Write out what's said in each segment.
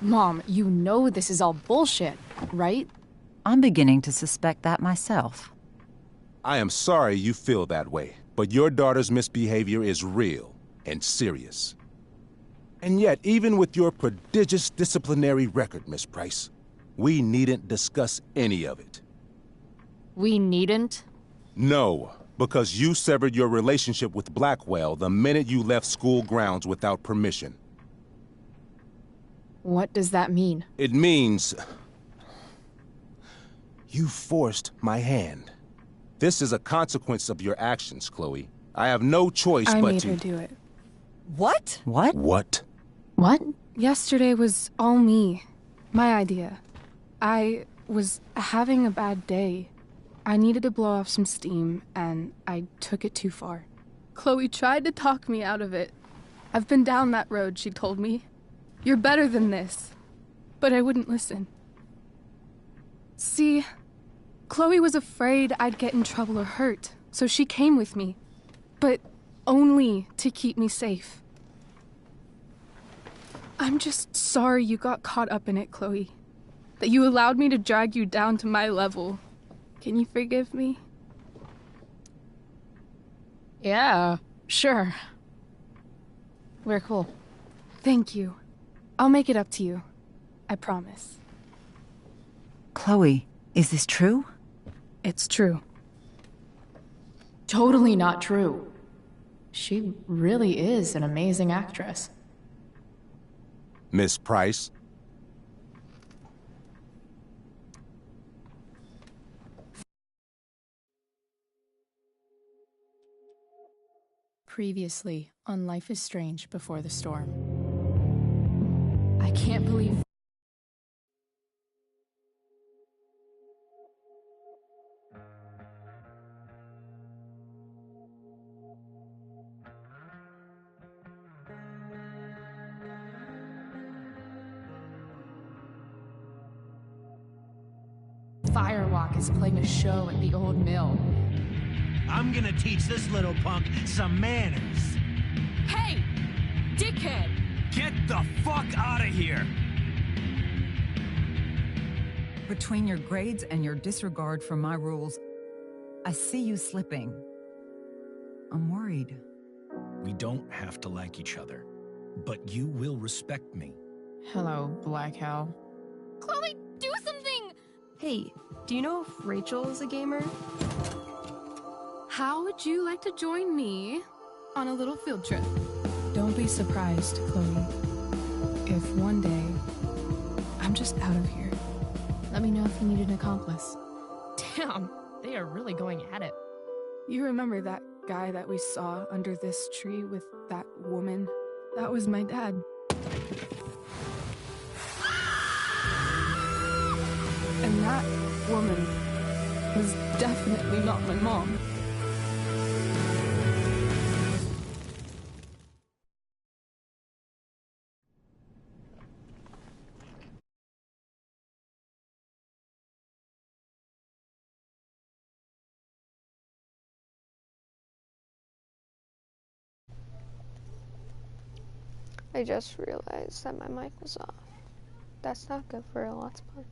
Mom, you know this is all bullshit, right? I'm beginning to suspect that myself. I am sorry you feel that way, but your daughter's misbehavior is real and serious. And yet, even with your prodigious disciplinary record, Miss Price, we needn't discuss any of it. We needn't? No, because you severed your relationship with Blackwell the minute you left school grounds without permission. What does that mean? It means... you forced my hand. This is a consequence of your actions, Chloe. I have no choice but to... I made her do it. What? What? What? What? Yesterday was all me. My idea. I was having a bad day. I needed to blow off some steam, and I took it too far. Chloe tried to talk me out of it. I've been down that road, she told me. You're better than this. But I wouldn't listen. See, Chloe was afraid I'd get in trouble or hurt, so she came with me. But only to keep me safe. I'm just sorry you got caught up in it, Chloe. That you allowed me to drag you down to my level. Can you forgive me? Yeah, sure. We're cool. Thank you. I'll make it up to you. I promise. Chloe, is this true? It's true. Totally not true. She really is an amazing actress. Miss Price? Previously on Life is Strange Before the Storm. I can't believe... Firewalk is playing a show at the old mill. I'm gonna teach this little punk some manners. Hey! Dickhead! Get the fuck out of here! Between your grades and your disregard for my rules, I see you slipping. I'm worried. We don't have to like each other, but you will respect me. Hello, Black Hell. Chloe, do something! Hey, do you know if Rachel is a gamer? How would you like to join me on a little field trip? Don't be surprised, Chloe, if one day I'm just out of here. Let me know if you need an accomplice. Damn, they are really going at it. You remember that guy that we saw under this tree with that woman? That was my dad. And that woman was definitely not my mom. I just realized that my mic was off. That's not good for a Let's Play.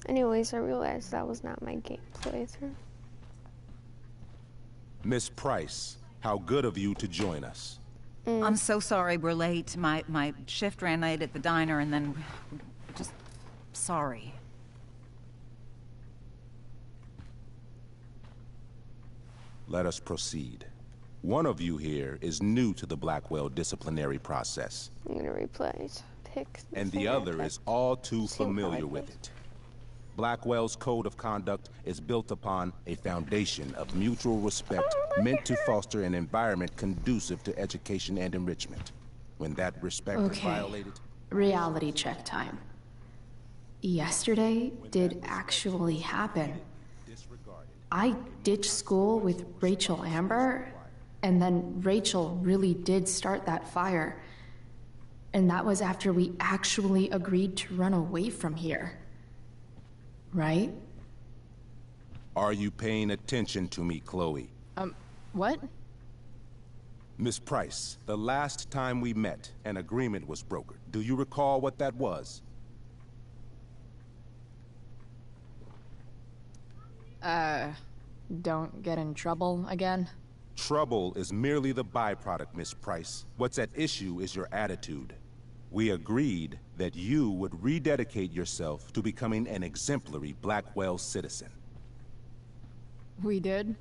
Anyways, I realized that was not my game playthrough. Miss Price, how good of you to join us. I'm so sorry we're late. My shift ran late at the diner and then... just... sorry. Let us proceed. One of you here is new to the Blackwell disciplinary process. I'm gonna replay pick. And the other is all too familiar with it. Blackwell's code of conduct is built upon a foundation of mutual respect meant to foster an environment conducive to education and enrichment. When that respect is violated... Reality check time. Yesterday did actually happen. I ditched school with Rachel Amber, and then Rachel really did start that fire. And that was after we actually agreed to run away from here. Right? Are you paying attention to me, Chloe? What? Miss Price, the last time we met, an agreement was brokered. Do you recall what that was? Don't get in trouble again? Trouble is merely the byproduct, Miss Price. What's at issue is your attitude. We agreed that you would rededicate yourself to becoming an exemplary Blackwell citizen. We did?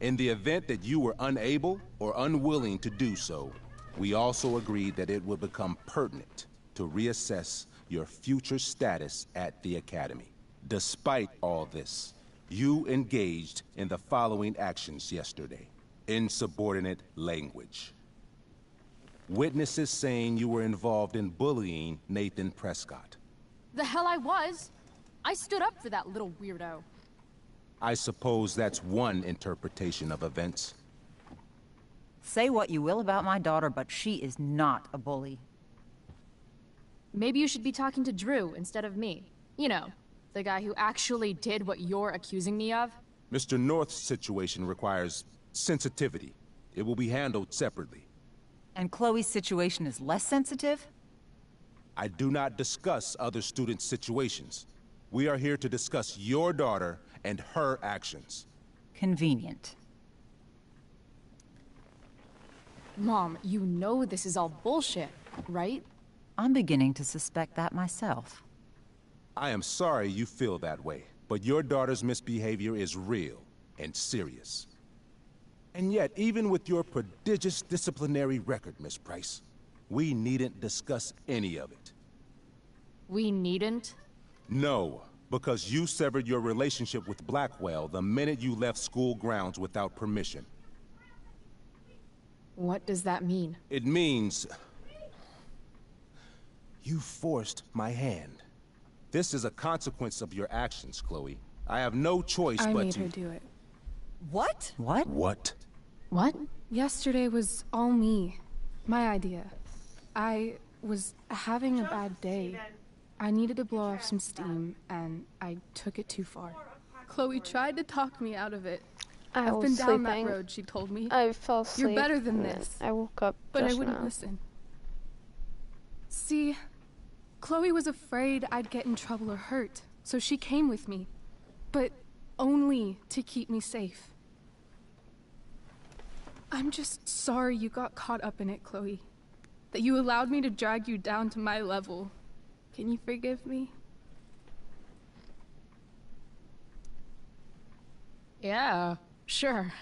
In the event that you were unable or unwilling to do so, we also agreed that it would become pertinent to reassess your future status at the Academy. Despite all this, you engaged in the following actions yesterday. Insubordinate language. Witnesses saying you were involved in bullying Nathan Prescott. The hell I was! I stood up for that little weirdo. I suppose that's one interpretation of events. Say what you will about my daughter, but she is not a bully. Maybe you should be talking to Drew instead of me. You know, the guy who actually did what you're accusing me of. Mr. North's situation requires sensitivity. It will be handled separately. And Chloe's situation is less sensitive? I do not discuss other students' situations. We are here to discuss your daughter and her actions. Convenient. Mom, you know this is all bullshit, right? I'm beginning to suspect that myself. I am sorry you feel that way, but your daughter's misbehavior is real and serious. And yet, even with your prodigious disciplinary record, Miss Price, we needn't discuss any of it. We needn't? No, because you severed your relationship with Blackwell the minute you left school grounds without permission. What does that mean? It means you forced my hand. This is a consequence of your actions, Chloe. I have no choice I but made to... her do it. What? What? What? What? Yesterday was all me. My idea. I was having a bad day. I needed to blow off some steam, and I took it too far. Chloe tried to talk me out of it. I've been down that road, she told me. I fell asleep. You're better than this. I woke up But I just wouldn't now. listen. See, Chloe was afraid I'd get in trouble or hurt, so she came with me. But only to keep me safe. I'm just sorry you got caught up in it, Chloe. That you allowed me to drag you down to my level. Can you forgive me? Yeah, sure.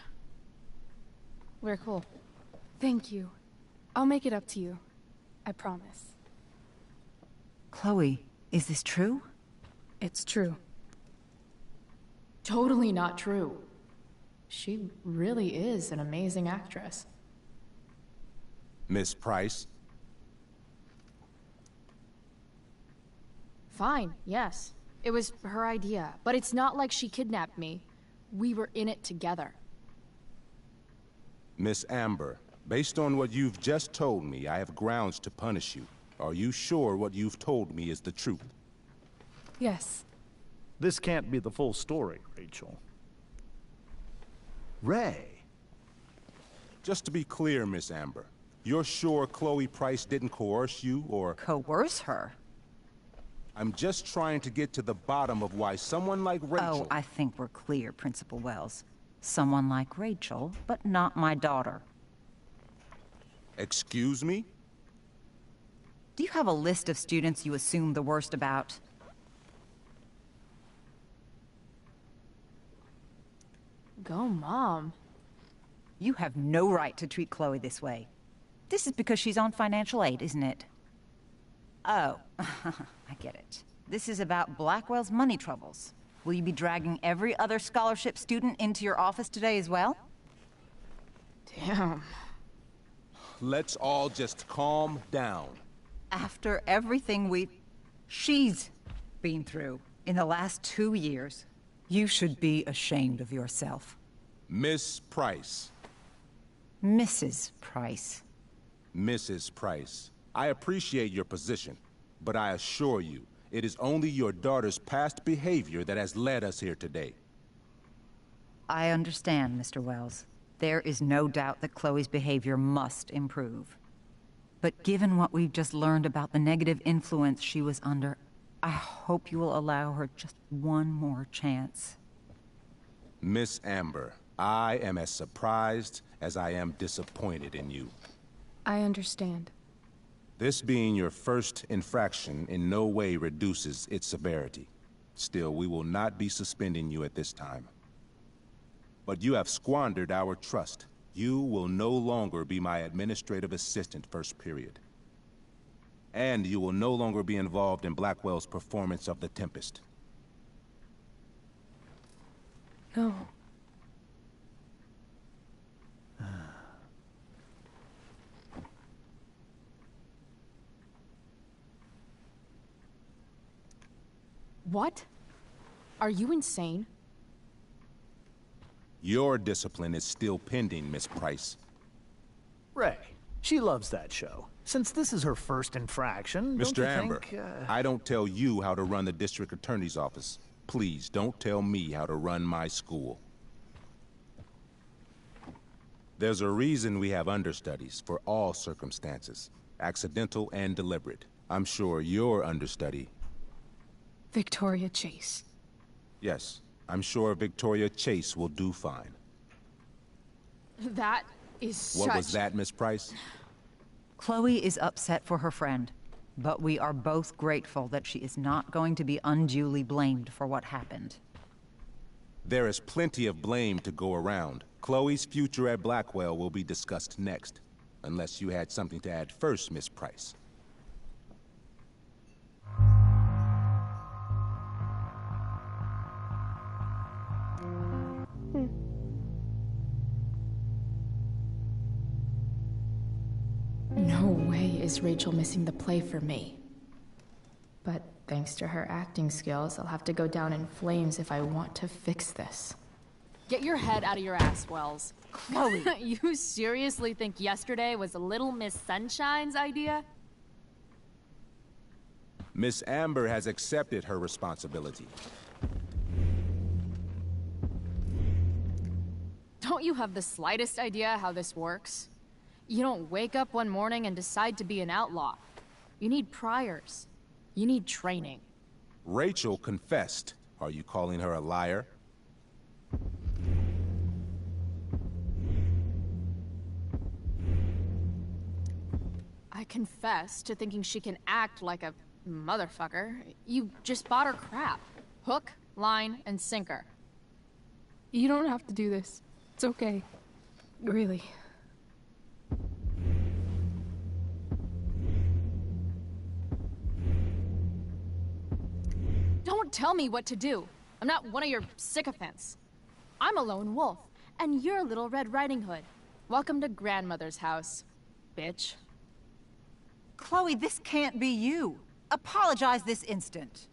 We're cool. Thank you. I'll make it up to you. I promise. Chloe, is this true? It's true. Totally not true. She really is an amazing actress. Miss Price? Fine, yes. It was her idea, but it's not like she kidnapped me. We were in it together. Miss Amber, based on what you've just told me, I have grounds to punish you. Are you sure what you've told me is the truth? Yes. This can't be the full story, Rachel. Ray. Just to be clear, Miss Amber, you're sure Chloe Price didn't coerce you, or... Coerce her? I'm just trying to get to the bottom of why someone like Rachel... Oh, I think we're clear, Principal Wells. Someone like Rachel, but not my daughter. Excuse me? Do you have a list of students you assume the worst about? Go, Mom. You have no right to treat Chloe this way. This is because she's on financial aid, isn't it? Oh, I get it. This is about Blackwell's money troubles. Will you be dragging every other scholarship student into your office today as well? Damn. Let's all just calm down. After everything she's been through in the last 2 years, you should be ashamed of yourself. Miss Price. Mrs. Price. Mrs. Price, I appreciate your position, but I assure you, it is only your daughter's past behavior that has led us here today. I understand, Mr. Wells. There is no doubt that Chloe's behavior must improve. But given what we've just learned about the negative influence she was under, I hope you will allow her just one more chance. Miss Amber, I am as surprised as I am disappointed in you. I understand. This being your first infraction in no way reduces its severity. Still, we will not be suspending you at this time. But you have squandered our trust. You will no longer be my administrative assistant first period. And you will no longer be involved in Blackwell's performance of The Tempest. No. What? Are you insane? Your discipline is still pending, Miss Price. Ray, she loves that show. Since this is her first infraction, don't Mr. you Amber, think, I don't tell you how to run the district attorney's office. Please don't tell me how to run my school. There's a reason we have understudies for all circumstances, accidental and deliberate. I'm sure your understudy... Victoria Chase. Yes, I'm sure Victoria Chase will do fine. That is such... What was that, Miss Price? Chloe is upset for her friend, but we are both grateful that she is not going to be unduly blamed for what happened. There is plenty of blame to go around. Chloe's future at Blackwell will be discussed next. Unless you had something to add first, Miss Price. No way is Rachel missing the play for me. But thanks to her acting skills, I'll have to go down in flames if I want to fix this. Get your head out of your ass, Wells. Chloe! You seriously think yesterday was Little Miss Sunshine's idea? Miss Amber has accepted her responsibility. Don't you have the slightest idea how this works? You don't wake up one morning and decide to be an outlaw. You need priors. You need training. Rachel confessed. Are you calling her a liar? I confess to thinking she can act like a motherfucker. You just bought her crap. Hook, line, and sinker. You don't have to do this. It's okay. Really. Don't tell me what to do. I'm not one of your sycophants. I'm a lone wolf, and you're Little Red Riding Hood. Welcome to grandmother's house, bitch. Chloe, this can't be you. Apologize this instant.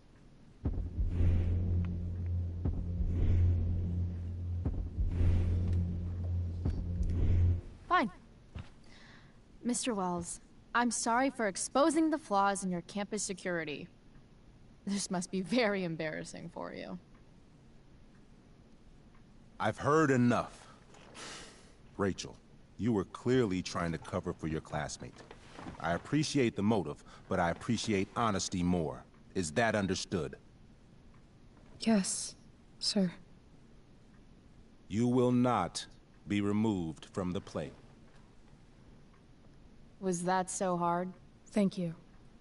Fine. Mr. Wells, I'm sorry for exposing the flaws in your campus security. This must be very embarrassing for you. I've heard enough. Rachel, you were clearly trying to cover for your classmate. I appreciate the motive, but I appreciate honesty more. Is that understood? Yes, sir. You will not be removed from the play. Was that so hard? Thank you.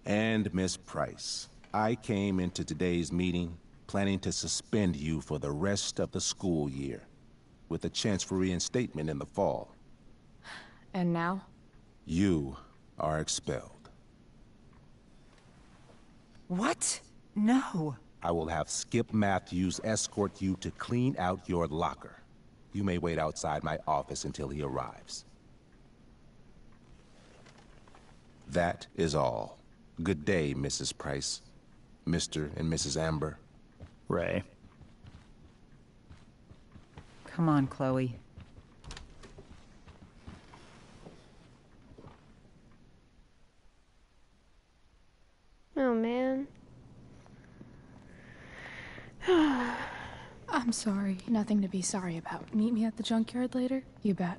And Miss Price, I came into today's meeting planning to suspend you for the rest of the school year, with a chance for reinstatement in the fall. And now? You are expelled. What? No. I will have Skip Matthews escort you to clean out your locker. You may wait outside my office until he arrives. That is all. Good day, Mrs. Price. Mr. and Mrs. Amber. Ray. Come on, Chloe. Oh, man. I'm sorry. Nothing to be sorry about. Meet me at the junkyard later? You bet.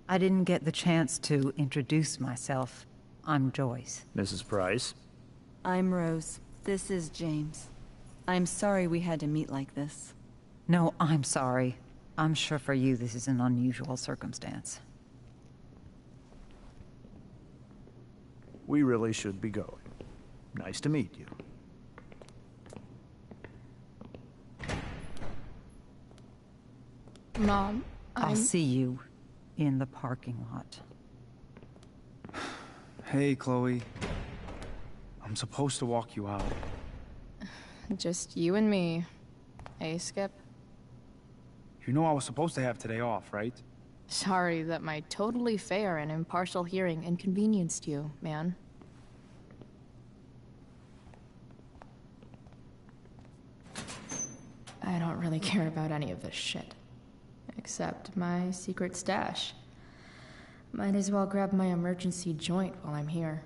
I didn't get the chance to introduce myself. I'm Joyce. Mrs. Price. I'm Rose. This is James. I'm sorry we had to meet like this. No, I'm sorry. I'm sure for you this is an unusual circumstance. We really should be going. Nice to meet you. Mom, I'll see you in the parking lot. Hey, Chloe. I'm supposed to walk you out. Just you and me. Hey, Skip. You know I was supposed to have today off, right? Sorry that my totally fair and impartial hearing inconvenienced you, man. I don't really care about any of this shit. Except my secret stash. Might as well grab my emergency joint while I'm here.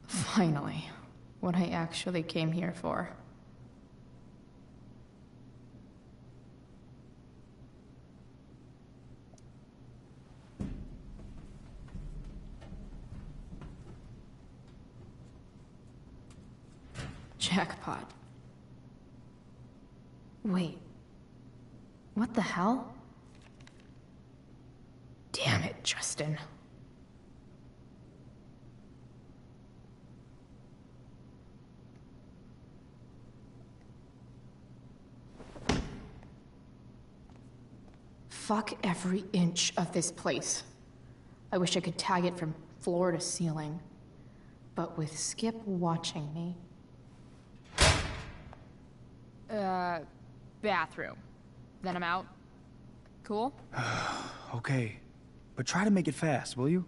Finally, what I actually came here for. Jackpot. Wait. What the hell? Damn it, Justin. Fuck every inch of this place. I wish I could tag it from floor to ceiling. But with Skip watching me... Bathroom. Then I'm out. Cool? Okay, but try to make it fast, will you?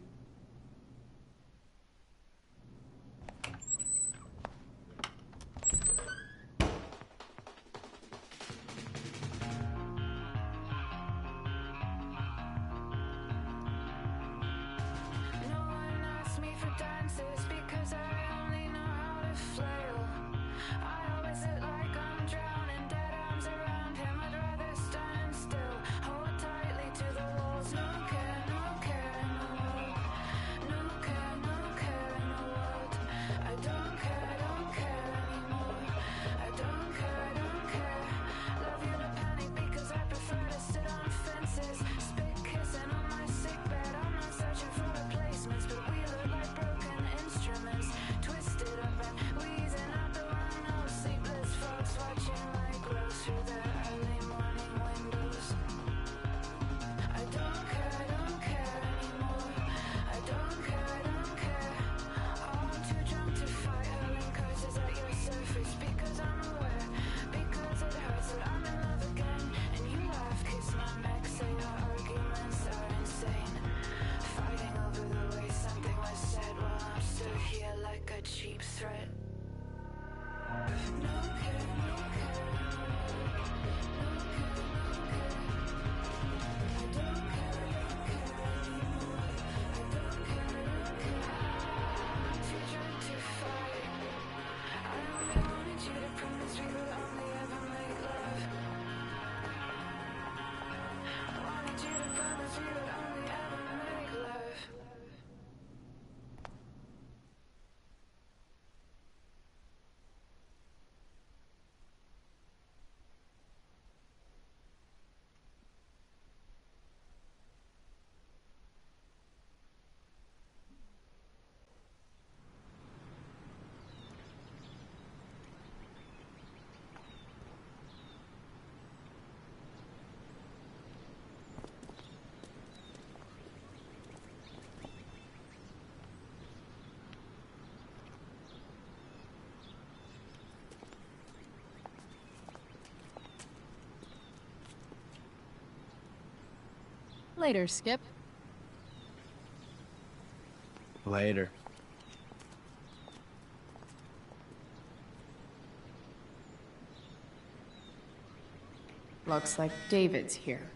Later, Skip. Later. Looks like David's here.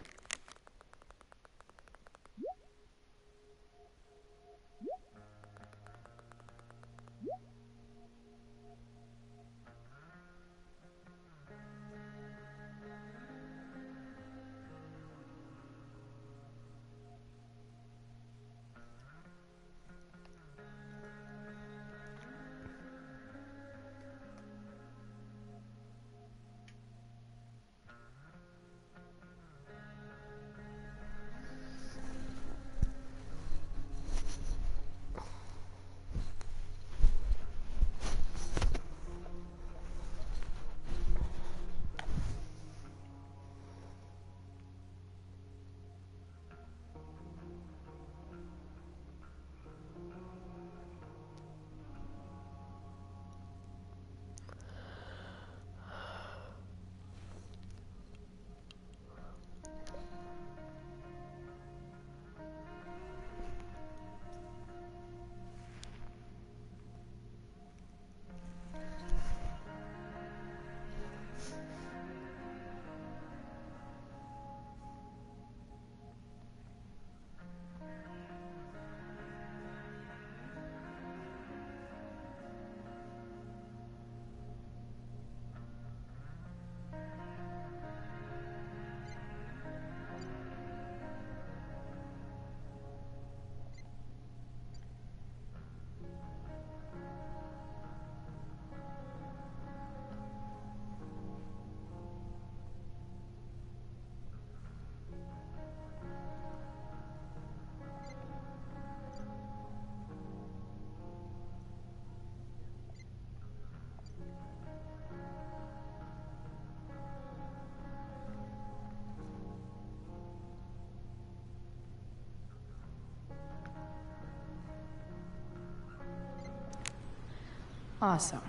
Awesome.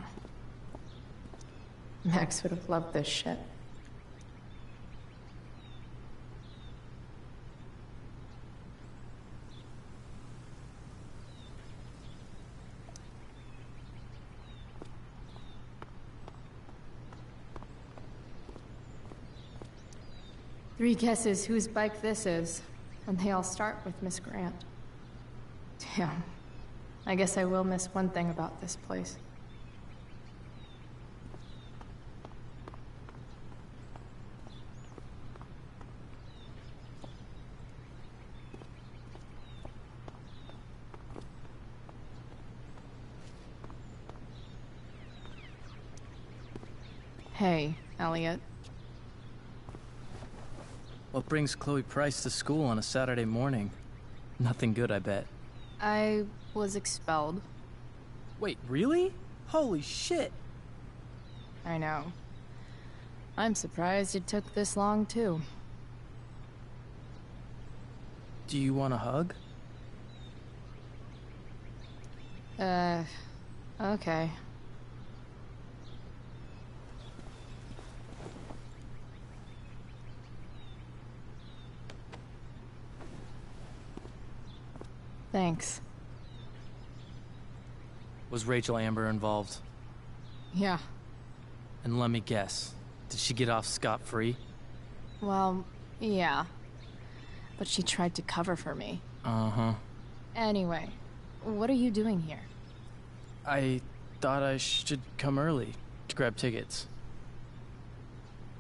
Max would have loved this shit. Three guesses whose bike this is, and they all start with Miss Grant. Damn. I guess I will miss one thing about this place. Hey, Elliot. What brings Chloe Price to school on a Saturday morning? Nothing good, I bet. I was expelled. Wait, really? Holy shit! I know. I'm surprised it took this long, too. Do you want a hug? Okay. Thanks. Was Rachel Amber involved? Yeah. And let me guess, did she get off scot-free? Well, yeah. But she tried to cover for me. Uh-huh. Anyway, what are you doing here? I thought I should come early to grab tickets.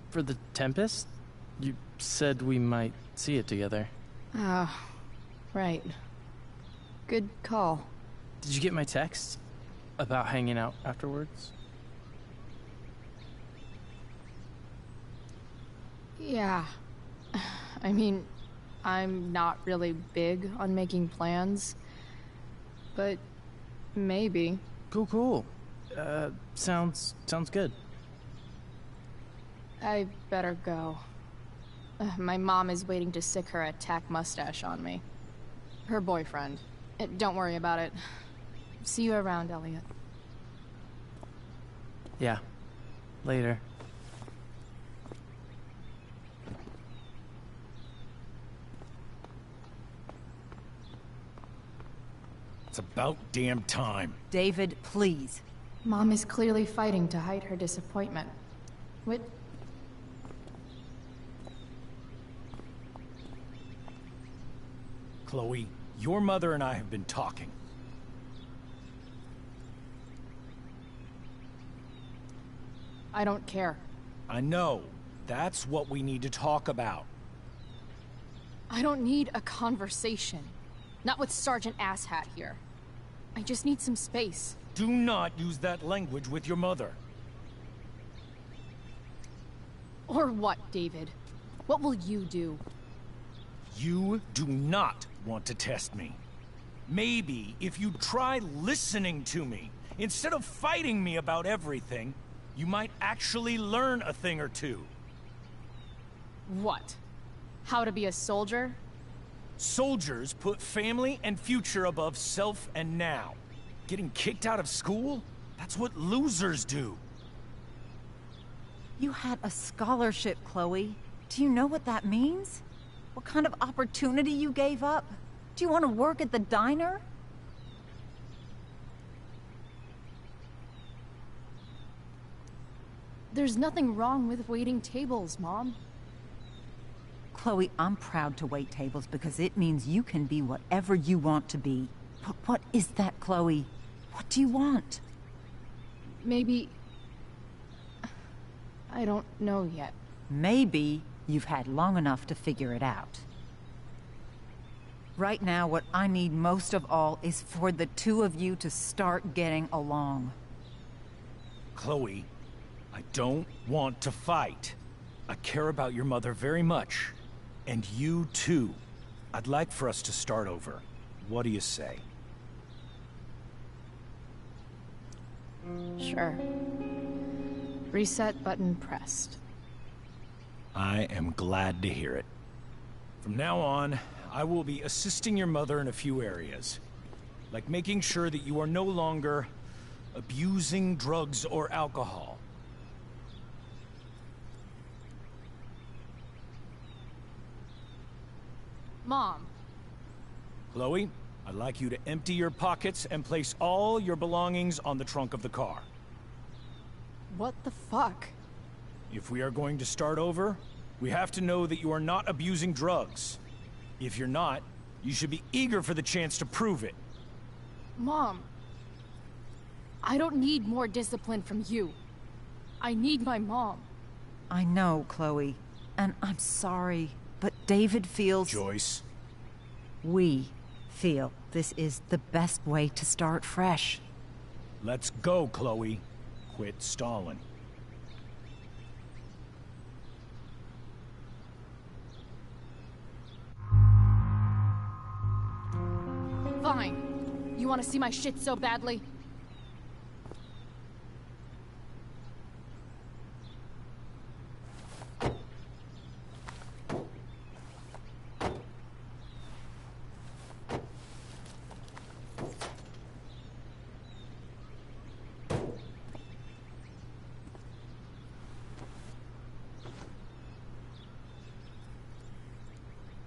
For the Tempest? You said we might see it together. Oh, right. Good call. Did you get my text? About hanging out afterwards? Yeah. I mean, I'm not really big on making plans. But maybe. Cool. Sounds good. I better go. My mom is waiting to sick her attack mustache on me. Her boyfriend. Don't worry about it. See you around, Elliot. Yeah. Later. It's about damn time. David, please. Mom is clearly fighting to hide her disappointment. What? Chloe, your mother and I have been talking. I don't care. I know. That's what we need to talk about. I don't need a conversation. Not with Sergeant Asshat here. I just need some space. Do not use that language with your mother. Or what, David? What will you do? You do not want to test me. Maybe if you try listening to me, instead of fighting me about everything, you might actually learn a thing or two. What? How to be a soldier? Soldiers put family and future above self and now. Getting kicked out of school? That's what losers do. You had a scholarship, Chloe. Do you know what that means? What kind of opportunity you gave up? Do you want to work at the diner? There's nothing wrong with waiting tables, Mom. Chloe, I'm proud to wait tables because it means you can be whatever you want to be. But what is that, Chloe? What do you want? Maybe... I don't know yet. Maybe you've had long enough to figure it out. Right now, what I need most of all is for the two of you to start getting along. Chloe, I don't want to fight. I care about your mother very much. And you too. I'd like for us to start over. What do you say? Sure. Reset button pressed. I am glad to hear it. From now on, I will be assisting your mother in a few areas. Like making sure that you are no longer abusing drugs or alcohol. Mom. Chloe, I'd like you to empty your pockets and place all your belongings on the trunk of the car. What the fuck? If we are going to start over, we have to know that you are not abusing drugs. If you're not, you should be eager for the chance to prove it. Mom. I don't need more discipline from you. I need my mom. I know, Chloe, and I'm sorry, but David feels... Joyce. We feel this is the best way to start fresh. Let's go, Chloe. Quit stalling. Fine. You want to see my shit so badly?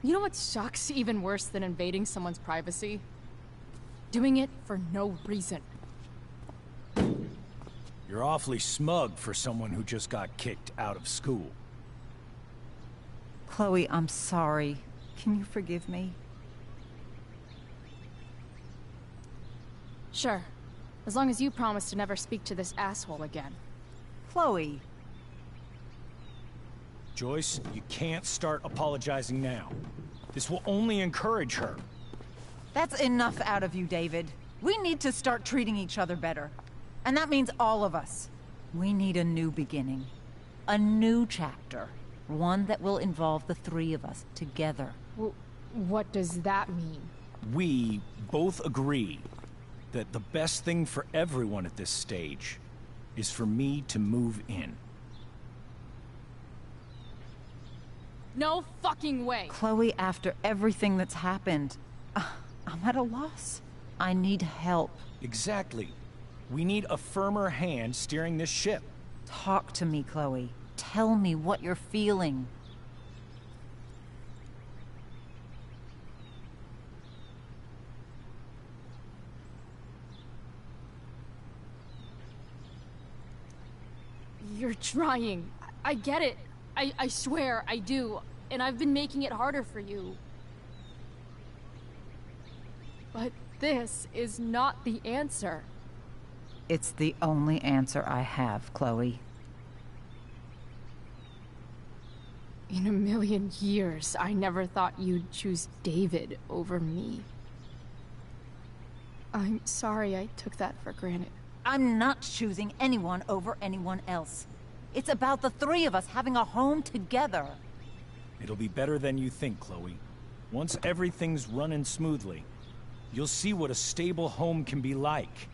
You know what sucks even worse than invading someone's privacy? Doing it for no reason. You're awfully smug for someone who just got kicked out of school. Chloe, I'm sorry. Can you forgive me? Sure. As long as you promise to never speak to this asshole again. Chloe. Joyce, you can't start apologizing now. This will only encourage her. That's enough out of you, David. We need to start treating each other better. And that means all of us. We need a new beginning. A new chapter. One that will involve the three of us together. What does that mean? We both agree that the best thing for everyone at this stage is for me to move in. No fucking way! Chloe, after everything that's happened, I'm at a loss. I need help. Exactly. We need a firmer hand steering this ship. Talk to me, Chloe. Tell me what you're feeling. You're trying. I get it. I swear, I do. And I've been making it harder for you. But this is not the answer. It's the only answer I have, Chloe. In a million years, I never thought you'd choose David over me. I'm sorry I took that for granted. I'm not choosing anyone over anyone else. It's about the three of us having a home together. It'll be better than you think, Chloe. Once everything's running smoothly, you'll see what a stable home can be like.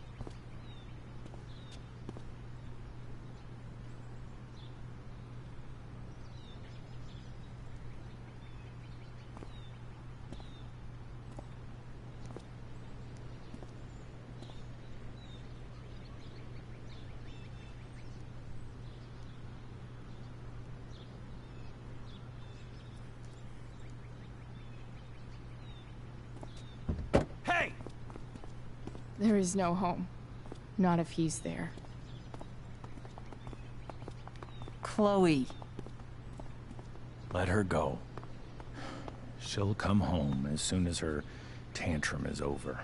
There is no home. Not if he's there. Chloe. Let her go. She'll come home as soon as her tantrum is over.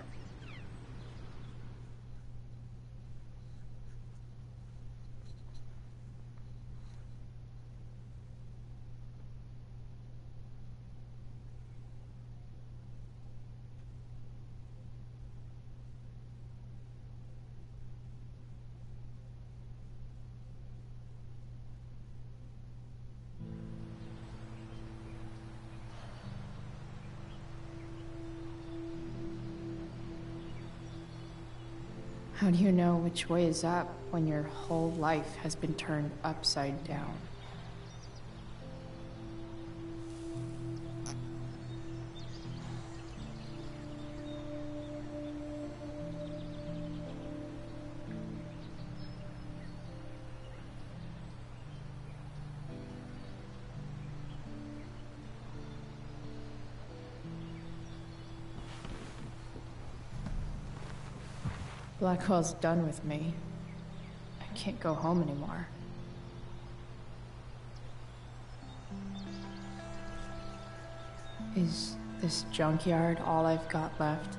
How do you know which way is up when your whole life has been turned upside down? Blackwell's done with me. I can't go home anymore. Is this junkyard all I've got left?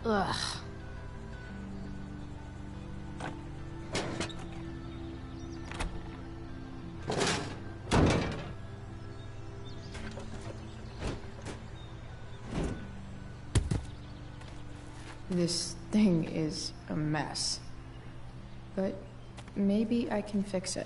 Ugh. This thing is a mess. But maybe I can fix it.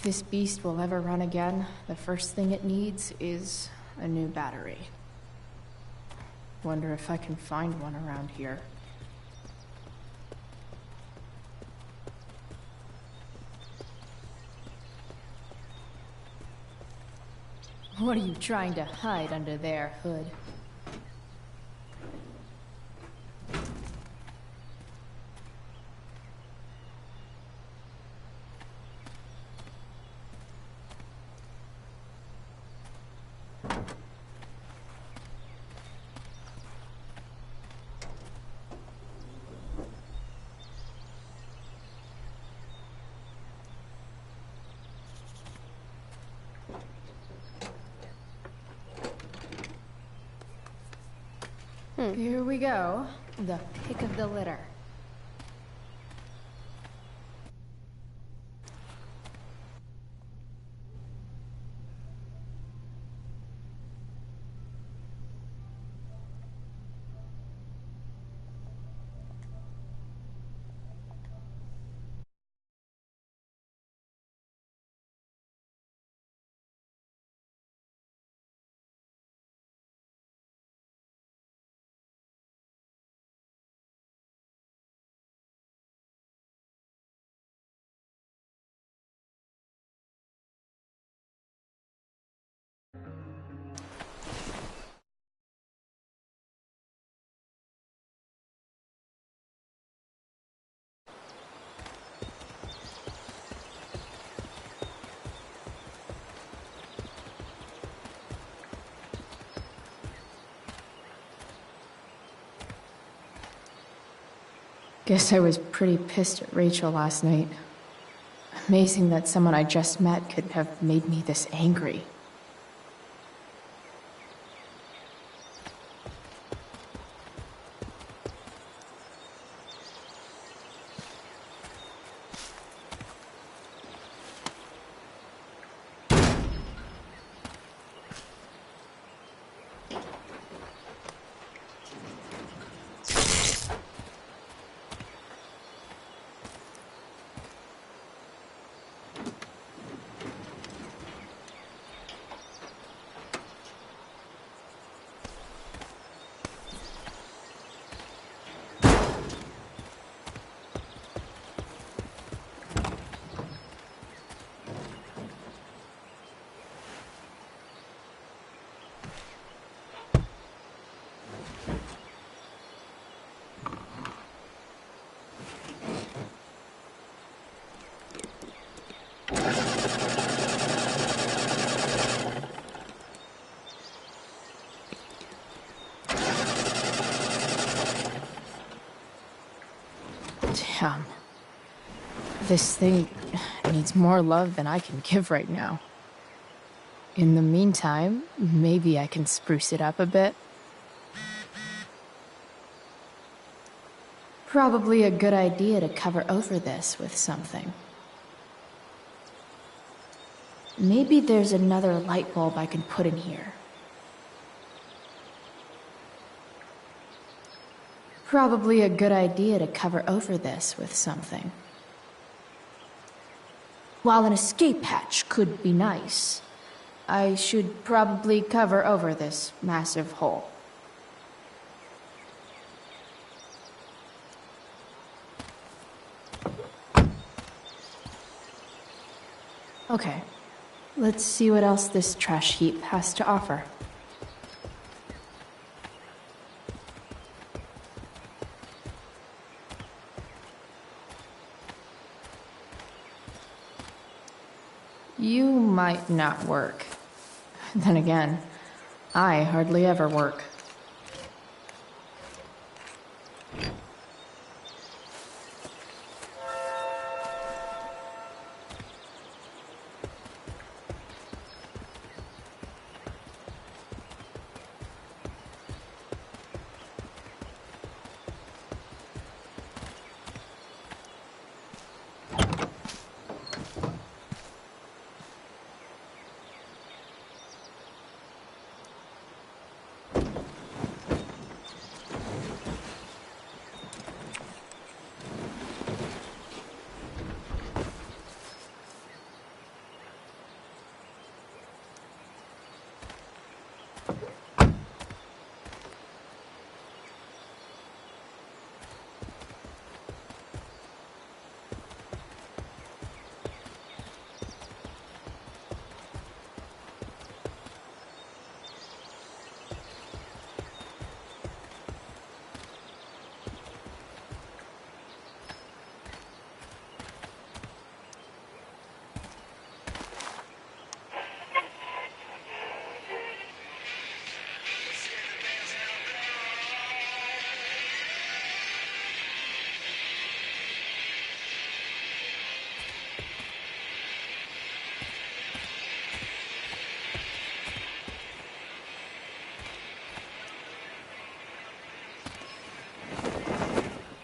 If this beast will ever run again, the first thing it needs is a new battery. Wonder if I can find one around here. What are you trying to hide under there, Hood? Here we go. The pick of the litter. Guess I was pretty pissed at Rachel last night. Amazing that someone I just met could have made me this angry. Damn. This thing needs more love than I can give right now. In the meantime, maybe I can spruce it up a bit. Probably a good idea to cover over this with something. Maybe there's another light bulb I can put in here. Probably a good idea to cover over this with something. While an escape hatch could be nice, I should probably cover over this massive hole. Okay, let's see what else this trash heap has to offer. You might not work. Then again, I hardly ever work.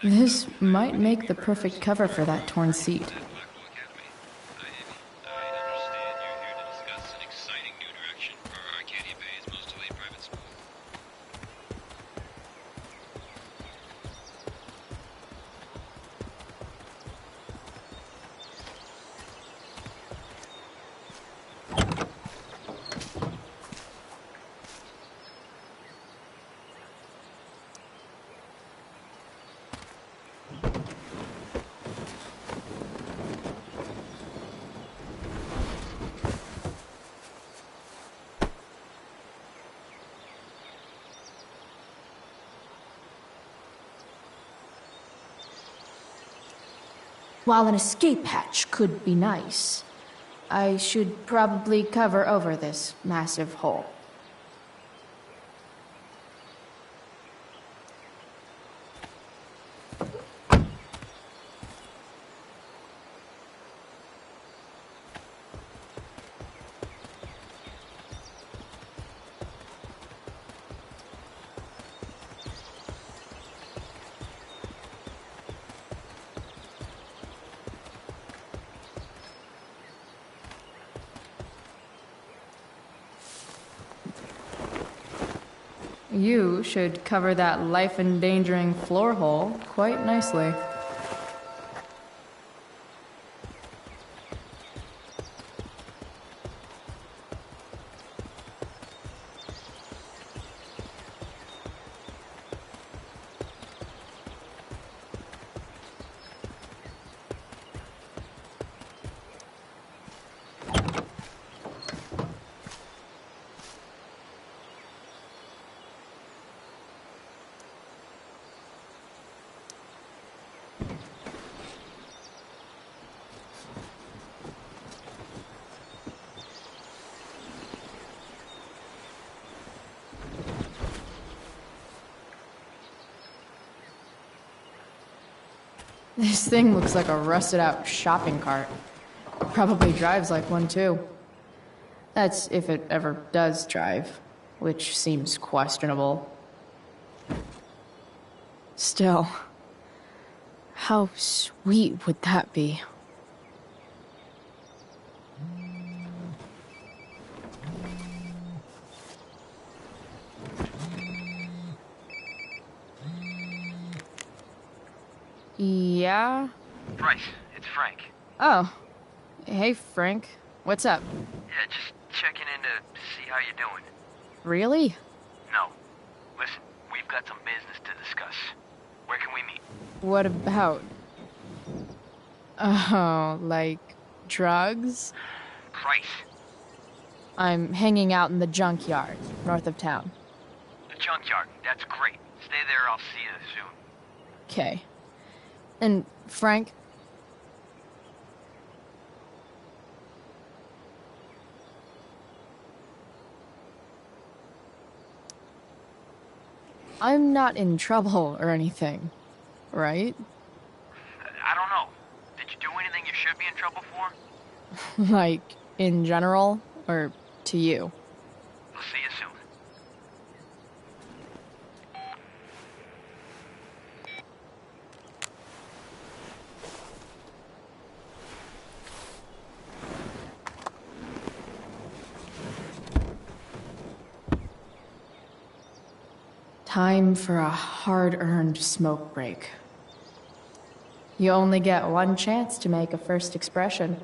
This might make the perfect cover for that torn seat. While an escape hatch could be nice, I should probably cover over this massive hole. You should cover that life-endangering floor hole quite nicely. This thing looks like a rusted-out shopping cart. Probably drives like one, too. That's if it ever does drive, which seems questionable. Still, how sweet would that be? Yeah? Bryce, it's Frank. Oh. Hey, Frank. What's up? Yeah, just checking in to see how you're doing. Really? No. Listen, we've got some business to discuss. Where can we meet? What about? Oh, like drugs? Price. I'm hanging out in the junkyard, north of town. The junkyard. That's great. Stay there, I'll see you soon. Okay. And Frank? I'm not in trouble or anything, right? I don't know. Did you do anything you should be in trouble for? Like, in general, or to you? We'll see you soon. Time for a hard-earned smoke break. You only get one chance to make a first expression.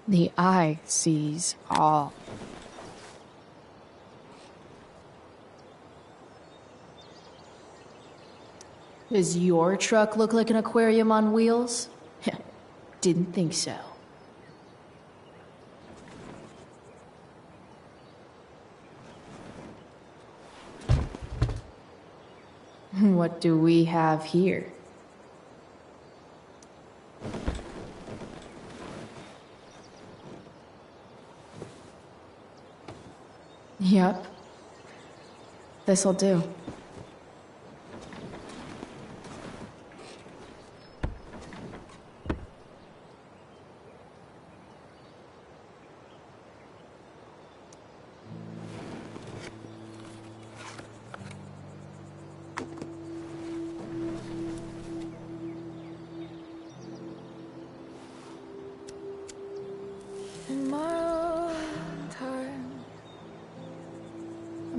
The eye sees all. Does your truck look like an aquarium on wheels? Didn't think so. What do we have here? Yep. This'll do.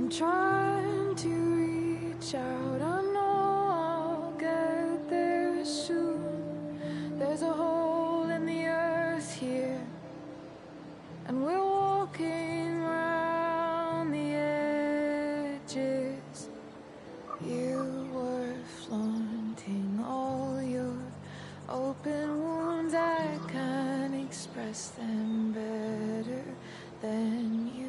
I'm trying to reach out. I know I'll get there soon. There's a hole in the earth here, and we're walking around the edges. You were flaunting all your open wounds. I can't express them better than you.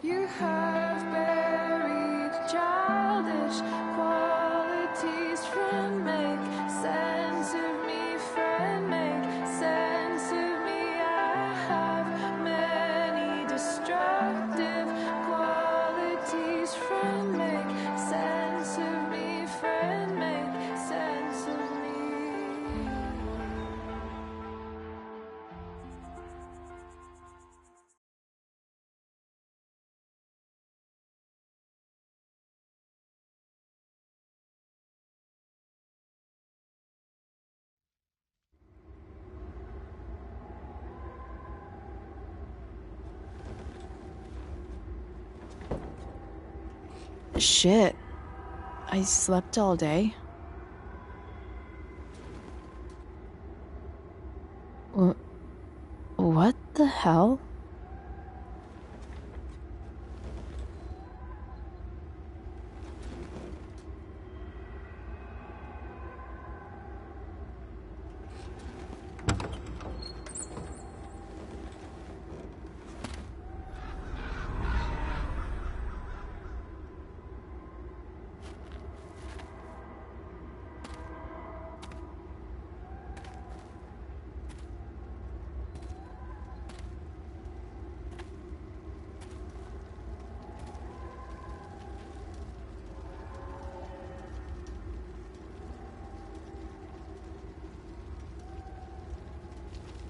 You have buried childish qualities. Friend, make sense of me. Friend, make sense of me. I have many destructive qualities. Friend, make sense of me. Friend, make sense of me. Shit. I slept all day. What the hell?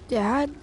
Dad?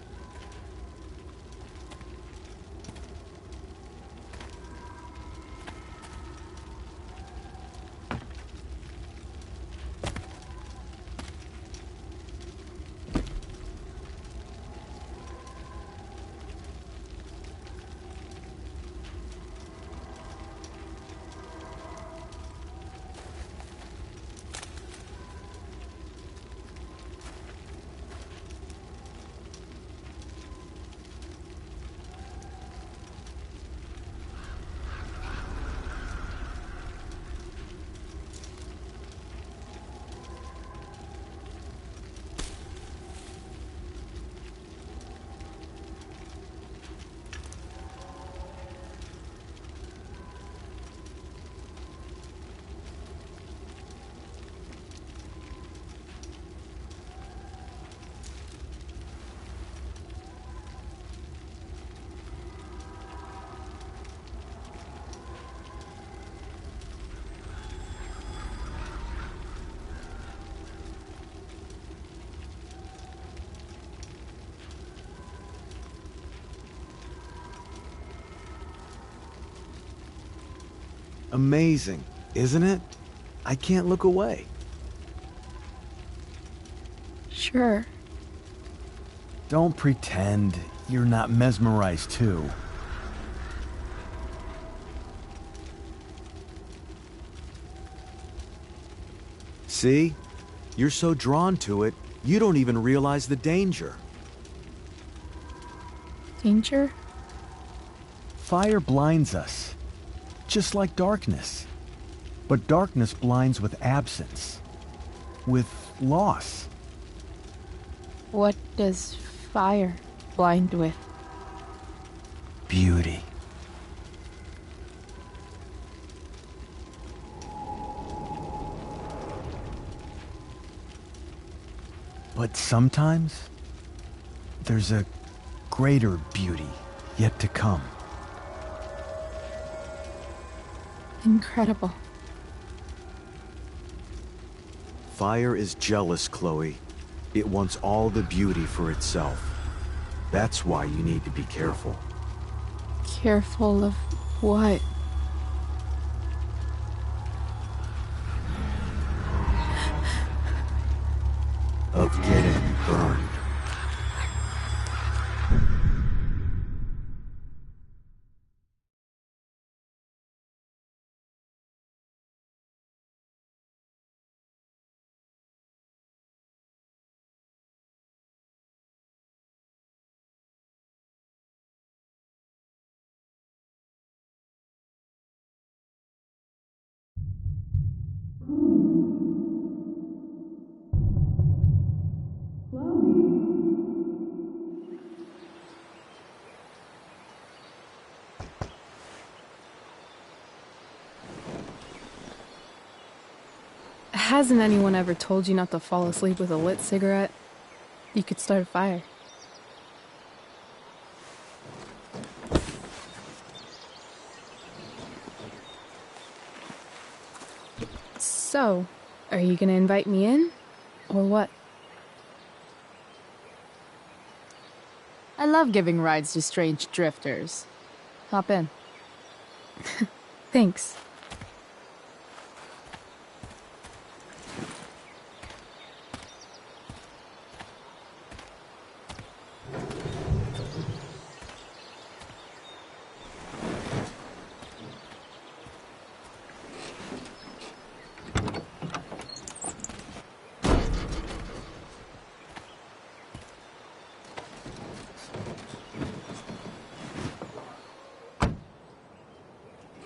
Amazing, isn't it? I can't look away. Sure. Don't pretend you're not mesmerized too. See? You're so drawn to it, you don't even realize the danger. Danger? Fire blinds us, just like darkness. But darkness blinds with absence, with loss. What does fire blind with? Beauty. But sometimes, there's a greater beauty yet to come. Incredible. Fire is jealous, Chloe. It wants all the beauty for itself. That's why you need to be careful. Careful of what? Of getting burned. Hasn't anyone ever told you not to fall asleep with a lit cigarette? You could start a fire. So, are you gonna invite me in? Or what? I love giving rides to strange drifters. Hop in. Thanks.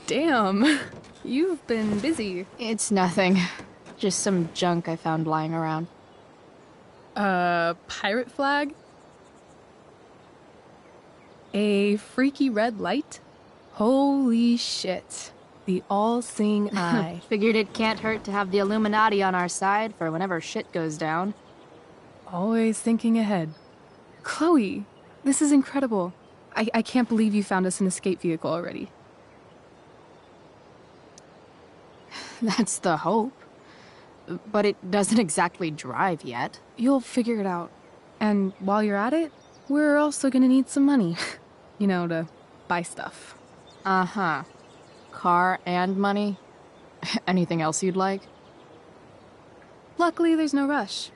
Damn, you've been busy. It's nothing. Just some junk I found lying around. Pirate flag? A freaky red light? Holy shit. The all-seeing eye. Figured it can't hurt to have the Illuminati on our side for whenever shit goes down. Always thinking ahead. Chloe, this is incredible. I can't believe you found us an escape vehicle already. That's the hope. But it doesn't exactly drive yet. You'll figure it out. And while you're at it, we're also gonna need some money. You know, to buy stuff. Uh-huh. Car and money? Anything else you'd like? Luckily, there's no rush.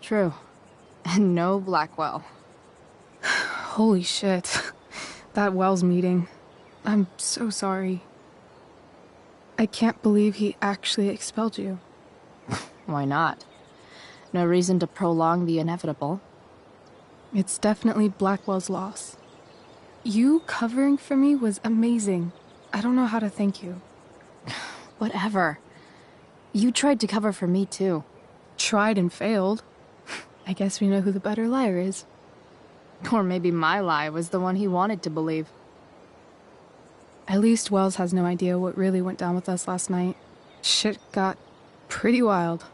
True. And no Blackwell. Holy shit. That Wells meeting. I'm so sorry. I can't believe he actually expelled you. Why not? No reason to prolong the inevitable. It's definitely Blackwell's loss. You covering for me was amazing. I don't know how to thank you. Whatever. You tried to cover for me, too. Tried and failed. I guess we know who the better liar is. Or maybe my lie was the one he wanted to believe. At least Wells has no idea what really went down with us last night. Shit got pretty wild.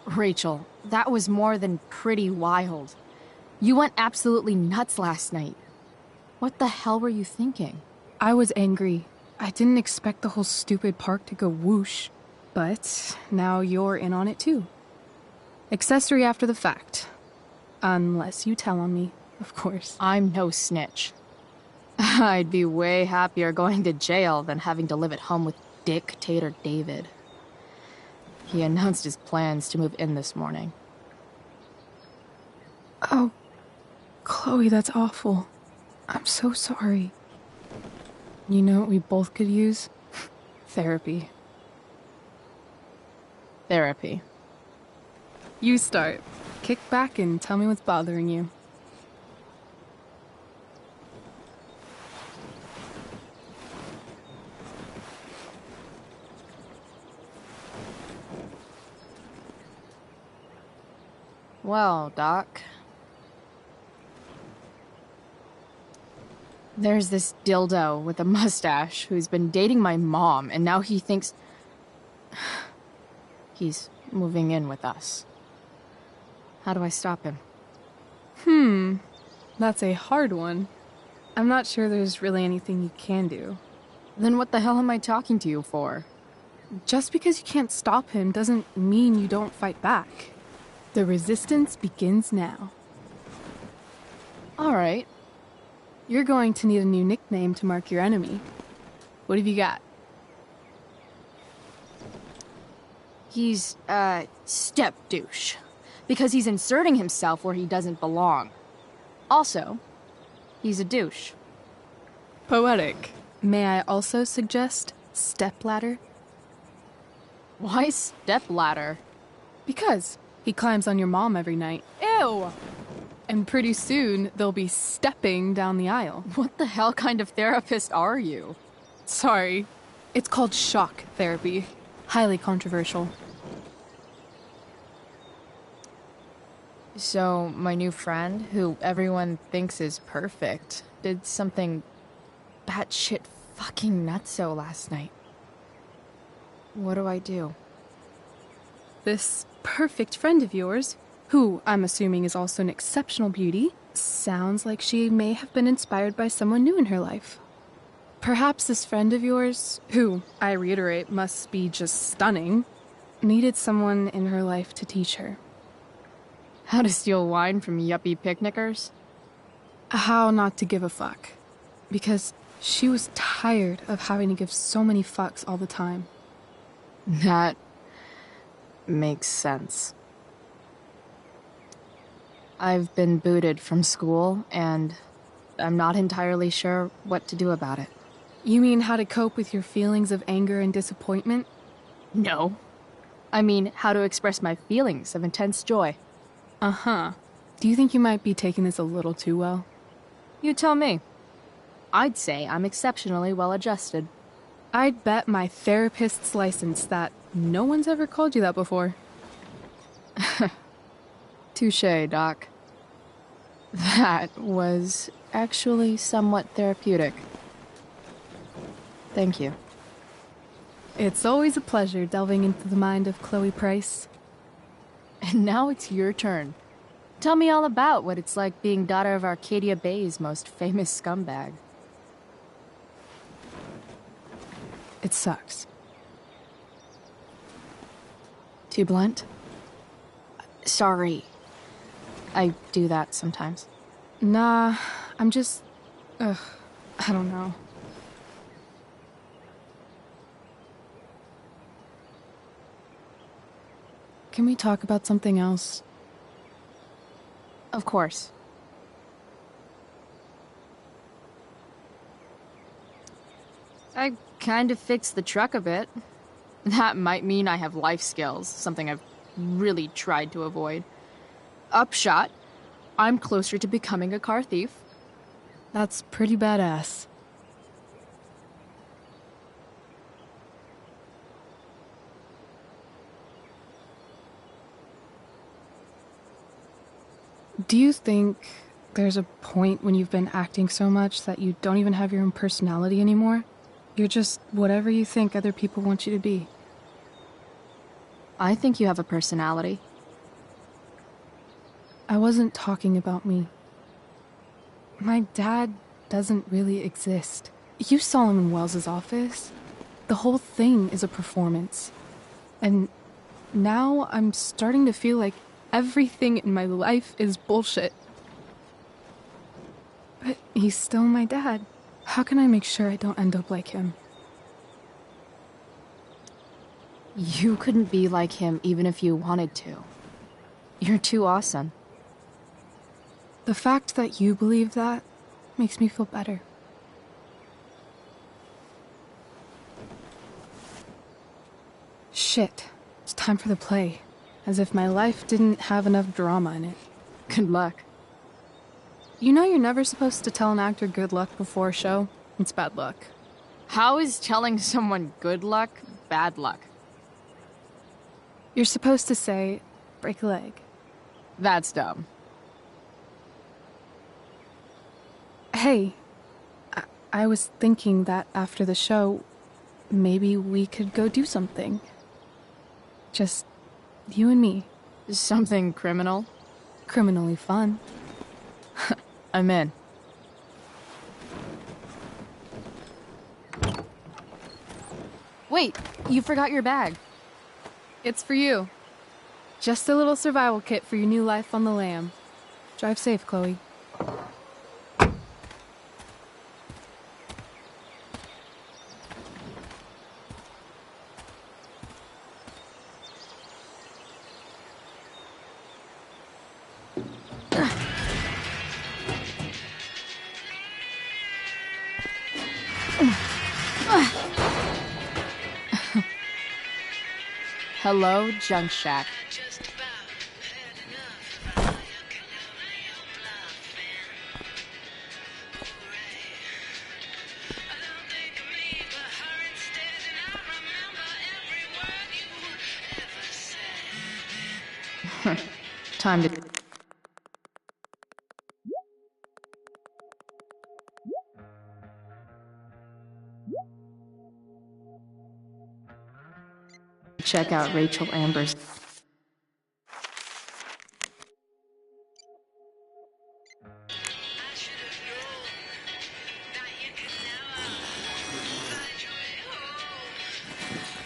Rachel, that was more than pretty wild. You went absolutely nuts last night. What the hell were you thinking? I was angry. I didn't expect the whole stupid park to go whoosh. But now you're in on it too. Accessory after the fact. Unless you tell on me, of course. I'm no snitch. I'd be way happier going to jail than having to live at home with Dictator David. He announced his plans to move in this morning. Oh, Chloe, that's awful. I'm so sorry. You know what we both could use? Therapy. Therapy. You start. Kick back and tell me what's bothering you. Well, Doc. There's this dildo with a mustache who's been dating my mom, and now he thinks he's moving in with us. How do I stop him? That's a hard one. I'm not sure there's really anything you can do. Then what the hell am I talking to you for? Just because you can't stop him doesn't mean you don't fight back. The resistance begins now. All right. You're going to need a new nickname to mark your enemy. What have you got? He's, step douche. Because he's inserting himself where he doesn't belong. Also, he's a douche. Poetic. May I also suggest stepladder? Why stepladder? Because he climbs on your mom every night. Ew! And pretty soon, they'll be stepping down the aisle. What the hell kind of therapist are you? Sorry. It's called shock therapy. Highly controversial. So, my new friend, who everyone thinks is perfect, did something batshit fucking nutso last night. What do I do? This perfect friend of yours, who I'm assuming is also an exceptional beauty, sounds like she may have been inspired by someone new in her life. Perhaps this friend of yours, who, I reiterate, must be just stunning, needed someone in her life to teach her. How to steal wine from yuppie picnickers? How not to give a fuck. Because she was tired of having to give so many fucks all the time. That makes sense. I've been booted from school, and I'm not entirely sure what to do about it. You mean how to cope with your feelings of anger and disappointment? No. I mean, how to express my feelings of intense joy. Uh-huh. Do you think you might be taking this a little too well? You tell me. I'd say I'm exceptionally well-adjusted. I'd bet my therapist's license that no one's ever called you that before. Touché, Doc. That was actually somewhat therapeutic. Thank you. It's always a pleasure delving into the mind of Chloe Price. And now it's your turn. Tell me all about what it's like being daughter of Arcadia Bay's most famous scumbag. It sucks. Too blunt? Sorry. I do that sometimes. Nah, I'm just... I don't know. Can we talk about something else? Of course. I kind of fixed the truck a bit. That might mean I have life skills, something I've really tried to avoid. Upshot, I'm closer to becoming a car thief. That's pretty badass. Do you think there's a point when you've been acting so much that you don't even have your own personality anymore? You're just whatever you think other people want you to be. I think you have a personality. I wasn't talking about me. My dad doesn't really exist. You saw him in Wells's office. The whole thing is a performance. And now I'm starting to feel like everything in my life is bullshit. But he's still my dad. How can I make sure I don't end up like him? You couldn't be like him even if you wanted to. You're too awesome. The fact that you believe that makes me feel better. Shit. It's time for the play. As if my life didn't have enough drama in it. Good luck. You know you're never supposed to tell an actor good luck before a show? It's bad luck. How is telling someone good luck bad luck? You're supposed to say, break a leg. That's dumb. Hey, I was thinking that after the show, maybe we could go do something. Just you and me. Something criminal? Criminally fun. I'm in. Wait, you forgot your bag. It's for you. Just a little survival kit for your new life on the lam. Drive safe, Chloe. Hello, Junk Shack. Time to... check out Rachel Amber's...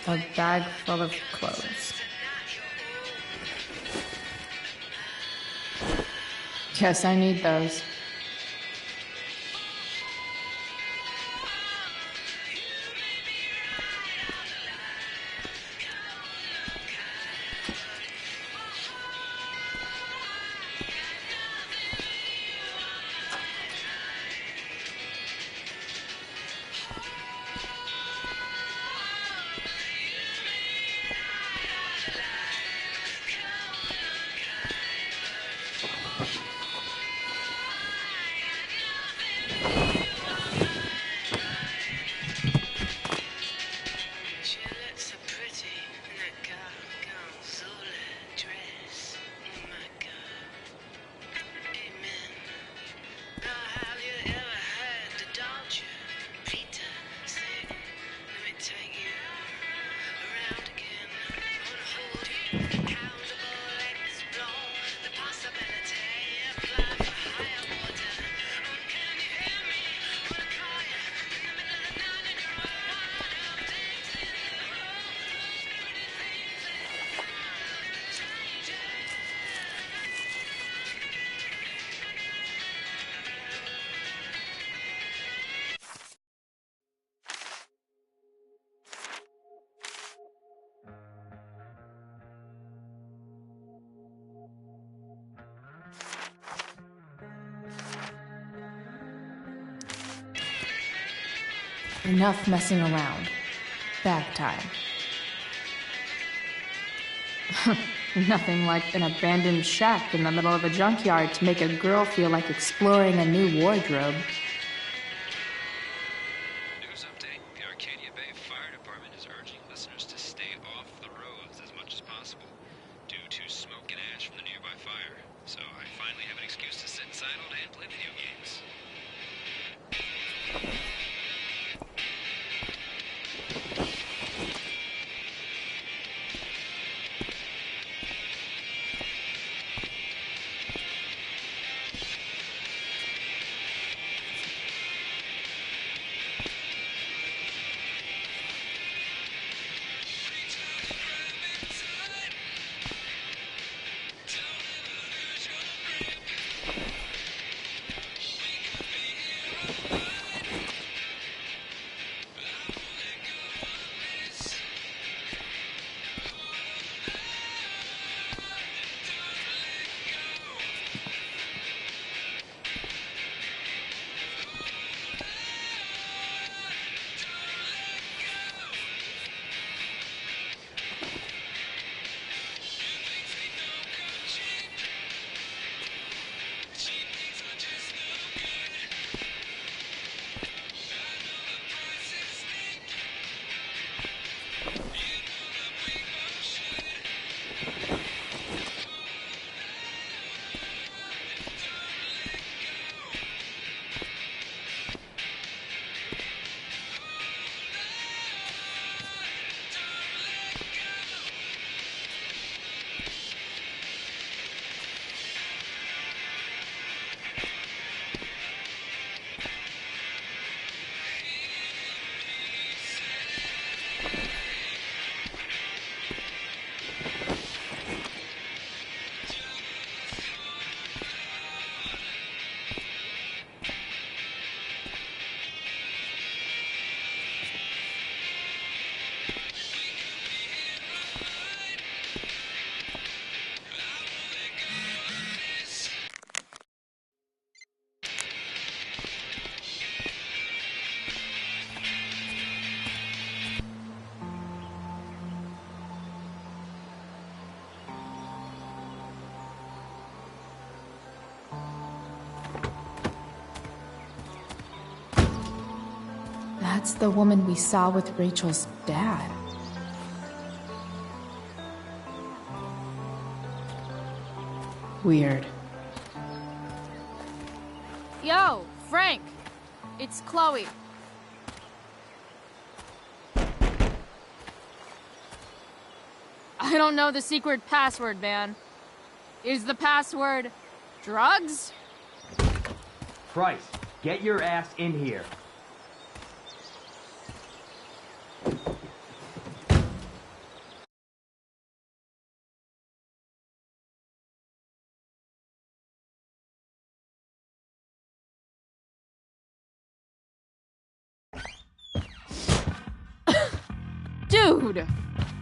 a bag full of clothes. Guess I need those. Enough messing around. Bag time. Nothing like an abandoned shack in the middle of a junkyard to make a girl feel like exploring a new wardrobe. News update. The Arcadia Bay Fire Department is urging listeners to stay off the roads as much as possible due to smoke and ash from the nearby fire. So I finally have an excuse to sit inside all day and play video games. That's the woman we saw with Rachel's dad. Weird. Yo, Frank! It's Chloe. I don't know the secret password, man. Is the password drugs? Price, get your ass in here. Dude!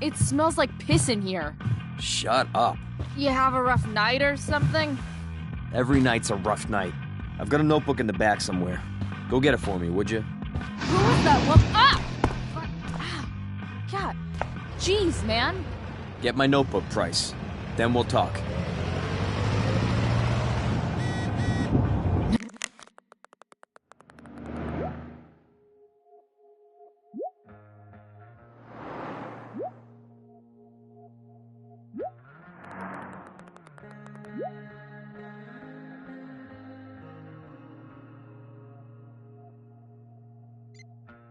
It smells like piss in here. Shut up. You have a rough night or something? Every night's a rough night. I've got a notebook in the back somewhere. Go get it for me, would you? Who was that one? Ah! God. Jeez, man. Get my notebook, Price. Then we'll talk.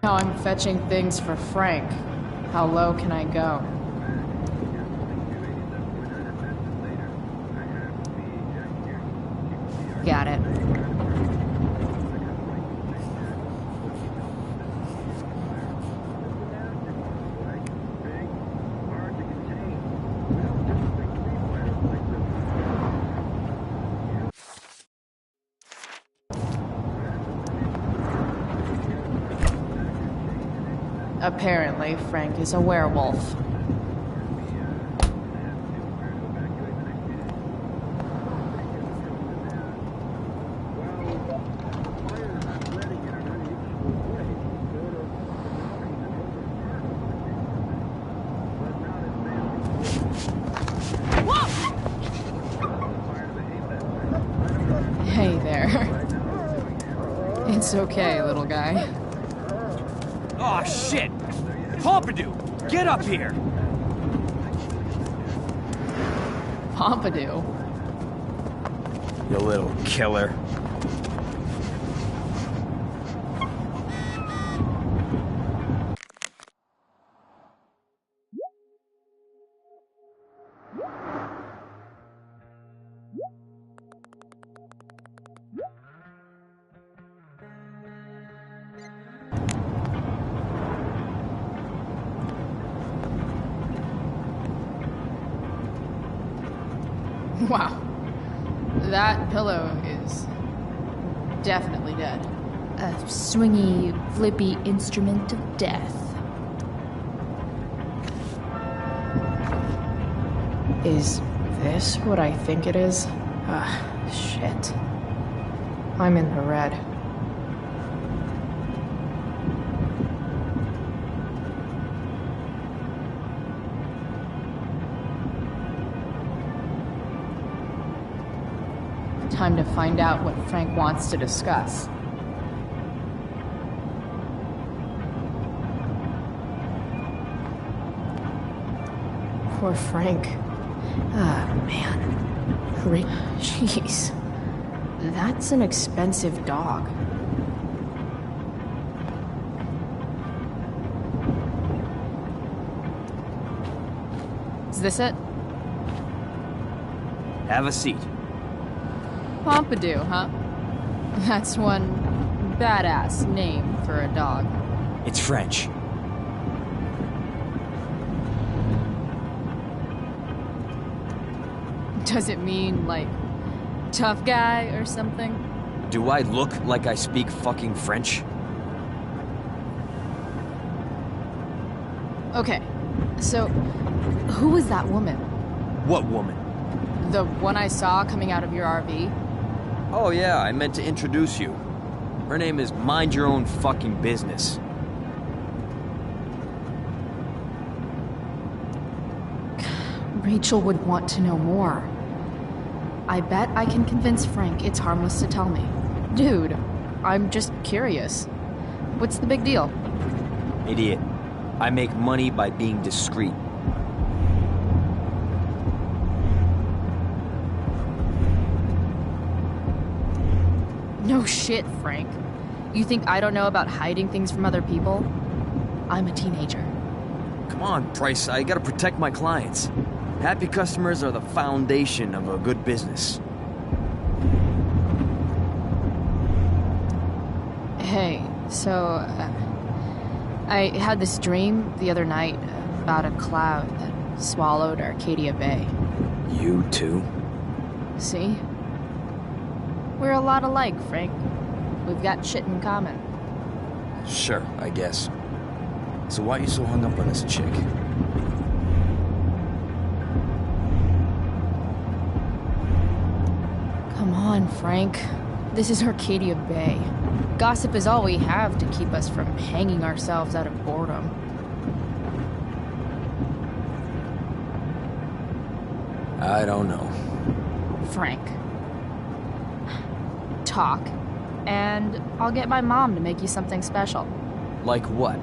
Now I'm fetching things for Frank. How low can I go? Got it. Apparently, Frank is a werewolf. Hey there. It's okay, little guy. Oh, shit! Pompidou! Get up here! Pompidou? You little killer. Wow. That pillow is definitely dead. A swingy, flippy instrument of death. Is this what I think it is? Shit. I'm in the red. Time to find out what Frank wants to discuss. Poor Frank. Man. Jeez. That's an expensive dog. Is this it? Have a seat. Pompidou, huh? That's one badass name for a dog. It's French. Does it mean, like, tough guy or something? Do I look like I speak fucking French? Okay, so who was that woman? What woman? The one I saw coming out of your RV? Oh yeah, I meant to introduce you. Her name is Mind Your Own Fucking Business. Rachel would want to know more. I bet I can convince Frank it's harmless to tell me. Dude, I'm just curious. What's the big deal? Idiot. I make money by being discreet. No shit, Frank. You think I don't know about hiding things from other people? I'm a teenager. Come on, Price, I gotta protect my clients. Happy customers are the foundation of a good business. Hey, so, I had this dream the other night about a cloud that swallowed Arcadia Bay. You too? See? We're a lot alike, Frank. We've got shit in common. Sure, I guess. So why are you so hung up on this chick? Come on, Frank. This is Arcadia Bay. Gossip is all we have to keep us from hanging ourselves out of boredom. I don't know. Frank. Talk, and I'll get my mom to make you something special. Like what?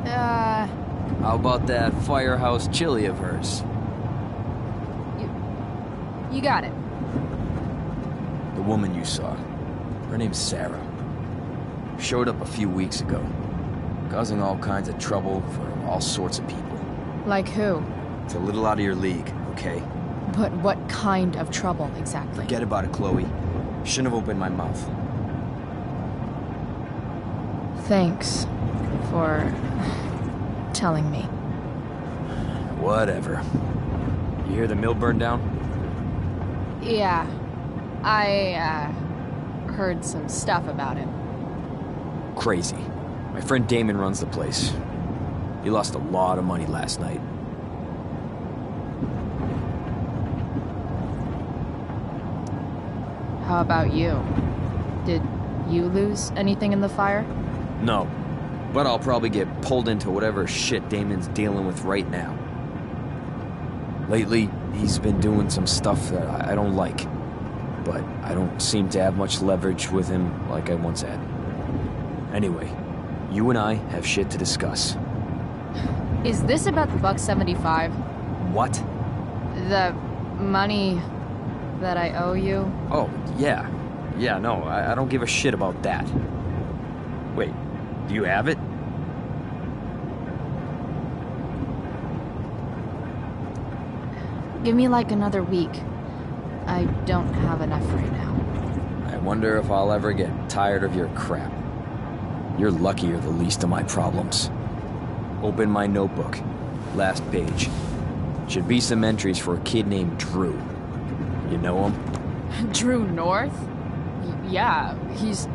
How about that firehouse chili of hers? You got it. The woman you saw. Her name's Sarah. Showed up a few weeks ago, causing all kinds of trouble for all sorts of people. Like who? It's a little out of your league, okay? But what kind of trouble, exactly? Forget about it, Chloe. Shouldn't have opened my mouth. Thanks for telling me. Whatever. You hear the mill burned down? Yeah. I, heard some stuff about it. Crazy. My friend Damon runs the place. He lost a lot of money last night. How about you? Did you lose anything in the fire? No. But I'll probably get pulled into whatever shit Damon's dealing with right now. Lately, he's been doing some stuff that I don't like. But I don't seem to have much leverage with him like I once had. Anyway, you and I have shit to discuss. Is this about the $1.75? What? The money that I owe you? Oh, yeah. Yeah, no, I don't give a shit about that. Wait, do you have it? Give me like another week. I don't have enough right now. I wonder if I'll ever get tired of your crap. You're lucky you're the least of my problems. Open my notebook. Last page. Should be some entries for a kid named Drew. You know him? Drew North? Yeah, he's...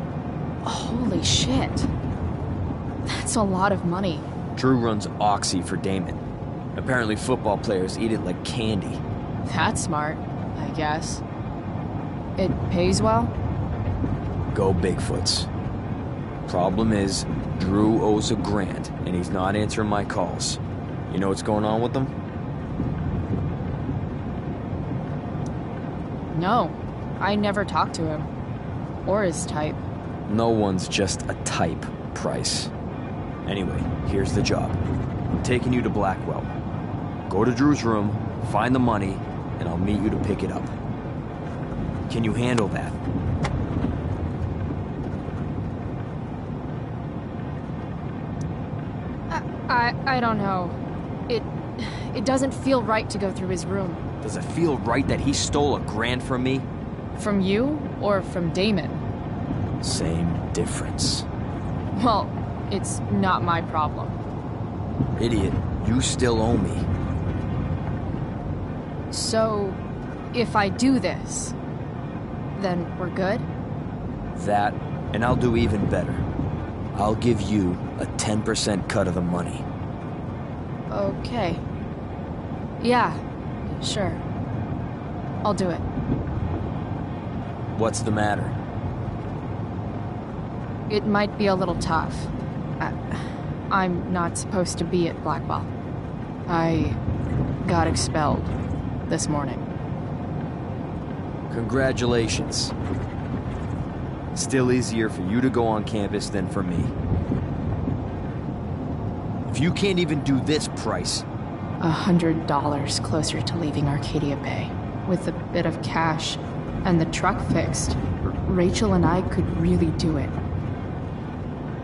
Holy shit. That's a lot of money. Drew runs Oxy for Damon. Apparently football players eat it like candy. That's smart, I guess. It pays well? Go Bigfoots. Problem is, Drew owes $1,000, and he's not answering my calls. You know what's going on with them? No, I never talked to him. Or his type. No one's just a type, Price. Anyway, here's the job. I'm taking you to Blackwell. Go to Drew's room, find the money, and I'll meet you to pick it up. Can you handle that? I don't know. It doesn't feel right to go through his room. Does it feel right that he stole $1,000 from me? From you or from Damon? Same difference. Well, it's not my problem. Idiot, you still owe me. So, if I do this, then we're good? That, and I'll do even better. I'll give you a 10% cut of the money. Okay. Yeah, sure. I'll do it. What's the matter? It might be a little tough. I'm not supposed to be at Blackwell. I got expelled this morning. Congratulations. Still easier for you to go on campus than for me. If you can't even do this, Price... $100 closer to leaving Arcadia Bay, with a bit of cash and the truck fixed. Rachel and I could really do it.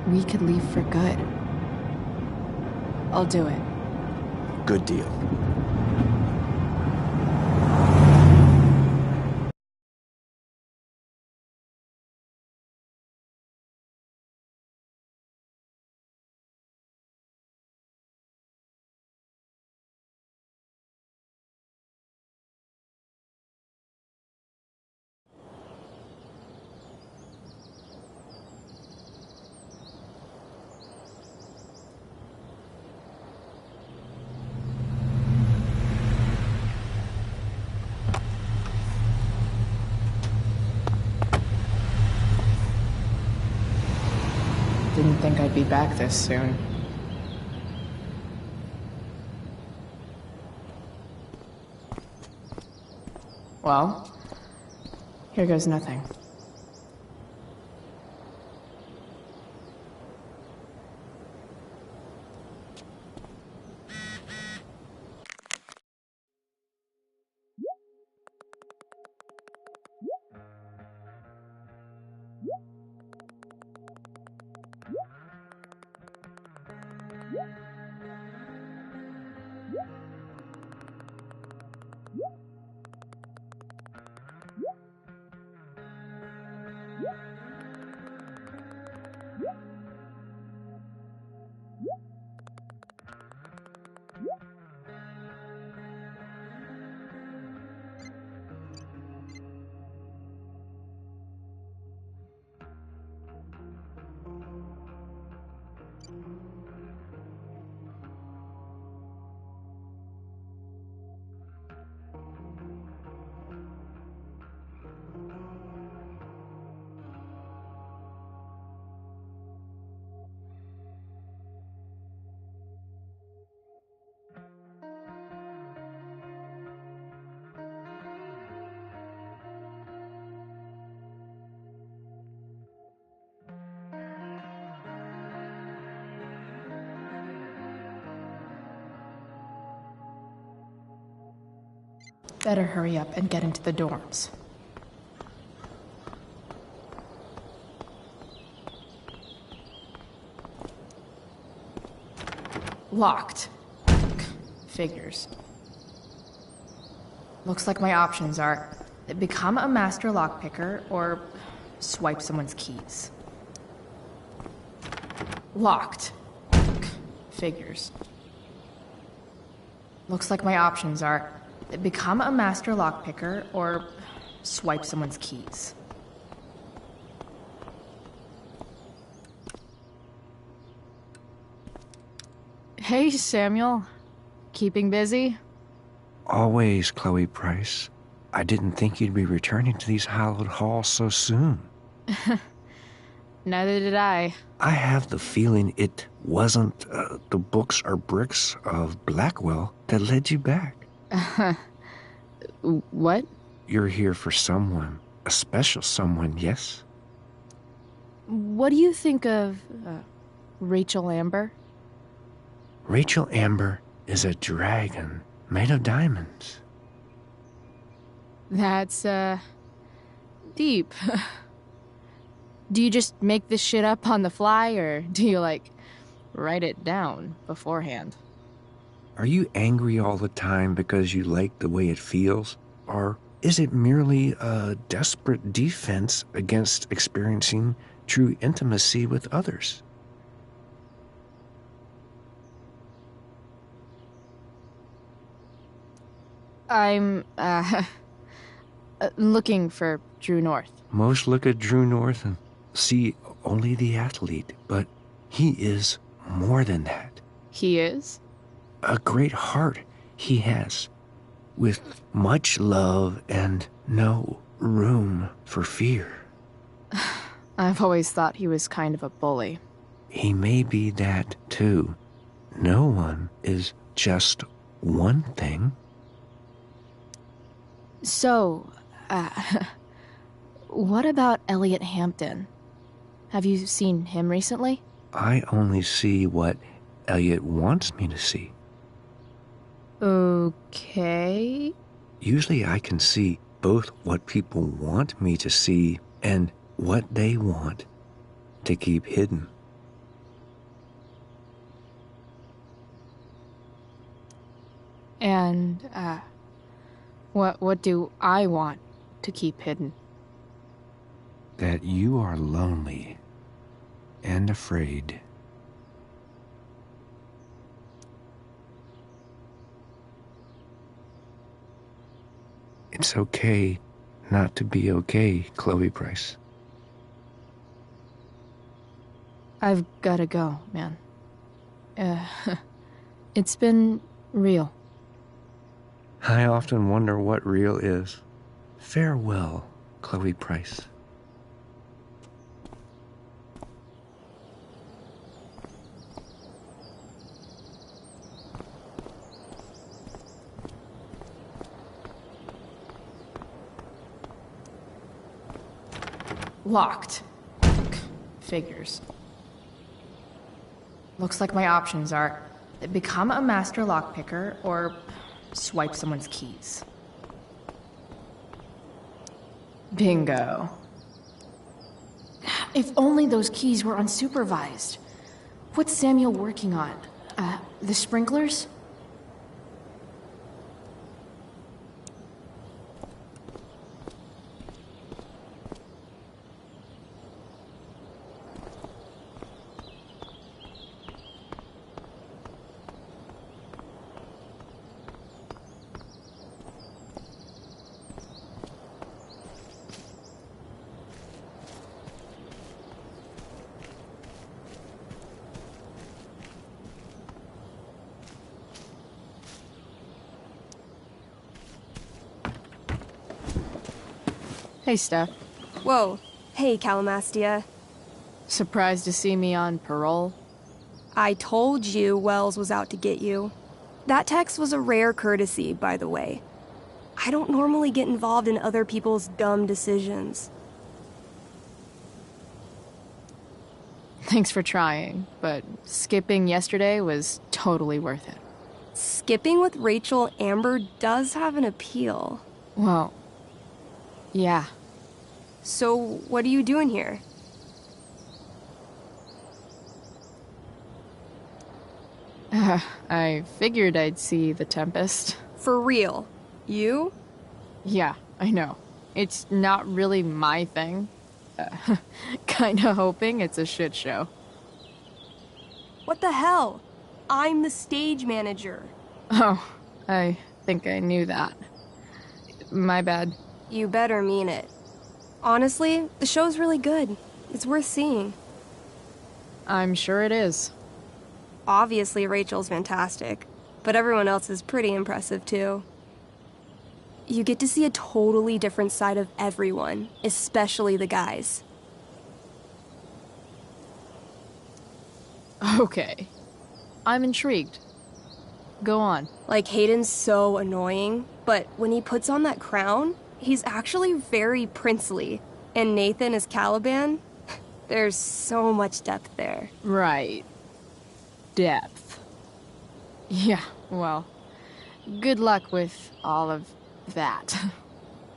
We could leave for good. I'll do it. Good deal. Didn't think I'd be back this soon. Well, here goes nothing. Better hurry up and get into the dorms. Locked. Figures. Looks like my options are become a master lockpicker or swipe someone's keys. Locked. Figures. Looks like my options are become a master lockpicker or swipe someone's keys. Hey, Samuel. Keeping busy? Always, Chloe Price. I didn't think you'd be returning to these hallowed halls so soon. Neither did I. I have the feeling it wasn't the books or bricks of Blackwell that led you back. What? You're here for someone. A special someone, yes? What do you think of Rachel Amber? Rachel Amber is a dragon made of diamonds. That's, deep. Do you just make this shit up on the fly, or do you, write it down beforehand? Are you angry all the time because you like the way it feels? Or is it merely a desperate defense against experiencing true intimacy with others? I'm, looking for Drew North. Most look at Drew North and see only the athlete, but he is more than that. He is? A great heart he has, with much love and no room for fear. I've always thought he was kind of a bully. He may be that, too. No one is just one thing. So, what about Elliot Hampton? Have you seen him recently? I only see what Elliot wants me to see. Okay. Usually I can see both what people want me to see and what they want to keep hidden. And, what do I want to keep hidden? That you are lonely and afraid. It's okay not to be okay, Chloe Price. I've gotta go, man. It's been real. I often wonder what real is. Farewell, Chloe Price. Locked. Figures. Looks like my options are become a master lockpicker or swipe someone's keys. Bingo. If only those keys were unsupervised. What's Samuel working on? The sprinklers? Hey, Steph. Whoa. Hey, Calamastia. Surprised to see me on parole? I told you Wells was out to get you. That text was a rare courtesy, by the way. I don't normally get involved in other people's dumb decisions. Thanks for trying, but skipping yesterday was totally worth it. Skipping with Rachel Amber does have an appeal. Well, yeah. So, what are you doing here? I figured I'd see the Tempest. For real? You? Yeah, I know. It's not really my thing. Kinda hoping it's a shit show. What the hell? I'm the stage manager. Oh, I think I knew that. My bad. You better mean it. Honestly, the show's really good. It's worth seeing. I'm sure it is. Obviously, Rachel's fantastic, but everyone else is pretty impressive too. You get to see a totally different side of everyone, especially the guys. Okay. I'm intrigued. Go on. Like, Hayden's so annoying, but when he puts on that crown, he's actually very princely. And Nathan is Caliban. There's so much depth there. Right. Depth. Yeah, well, good luck with all of that.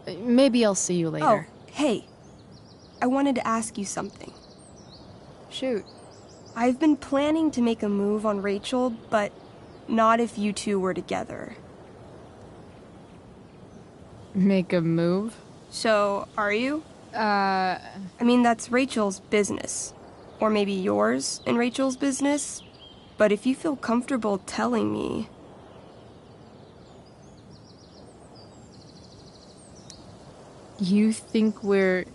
Maybe I'll see you later. Oh, hey. I wanted to ask you something. Shoot. I've been planning to make a move on Rachel, but not if you two were together. Make a move? So, are you? I mean, that's Rachel's business. Or maybe yours and Rachel's business. But if you feel comfortable telling me... You think we're...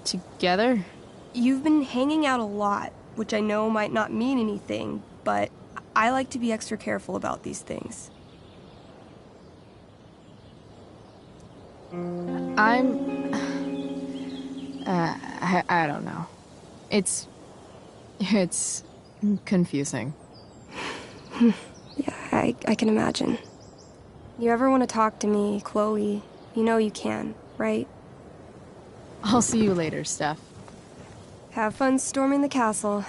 together? You've been hanging out a lot, which I know might not mean anything, but I like to be extra careful about these things. I don't know. It's confusing. Yeah, I can imagine. You ever want to talk to me, Chloe, you know you can, right? I'll see you later, Steph. Have fun storming the castle.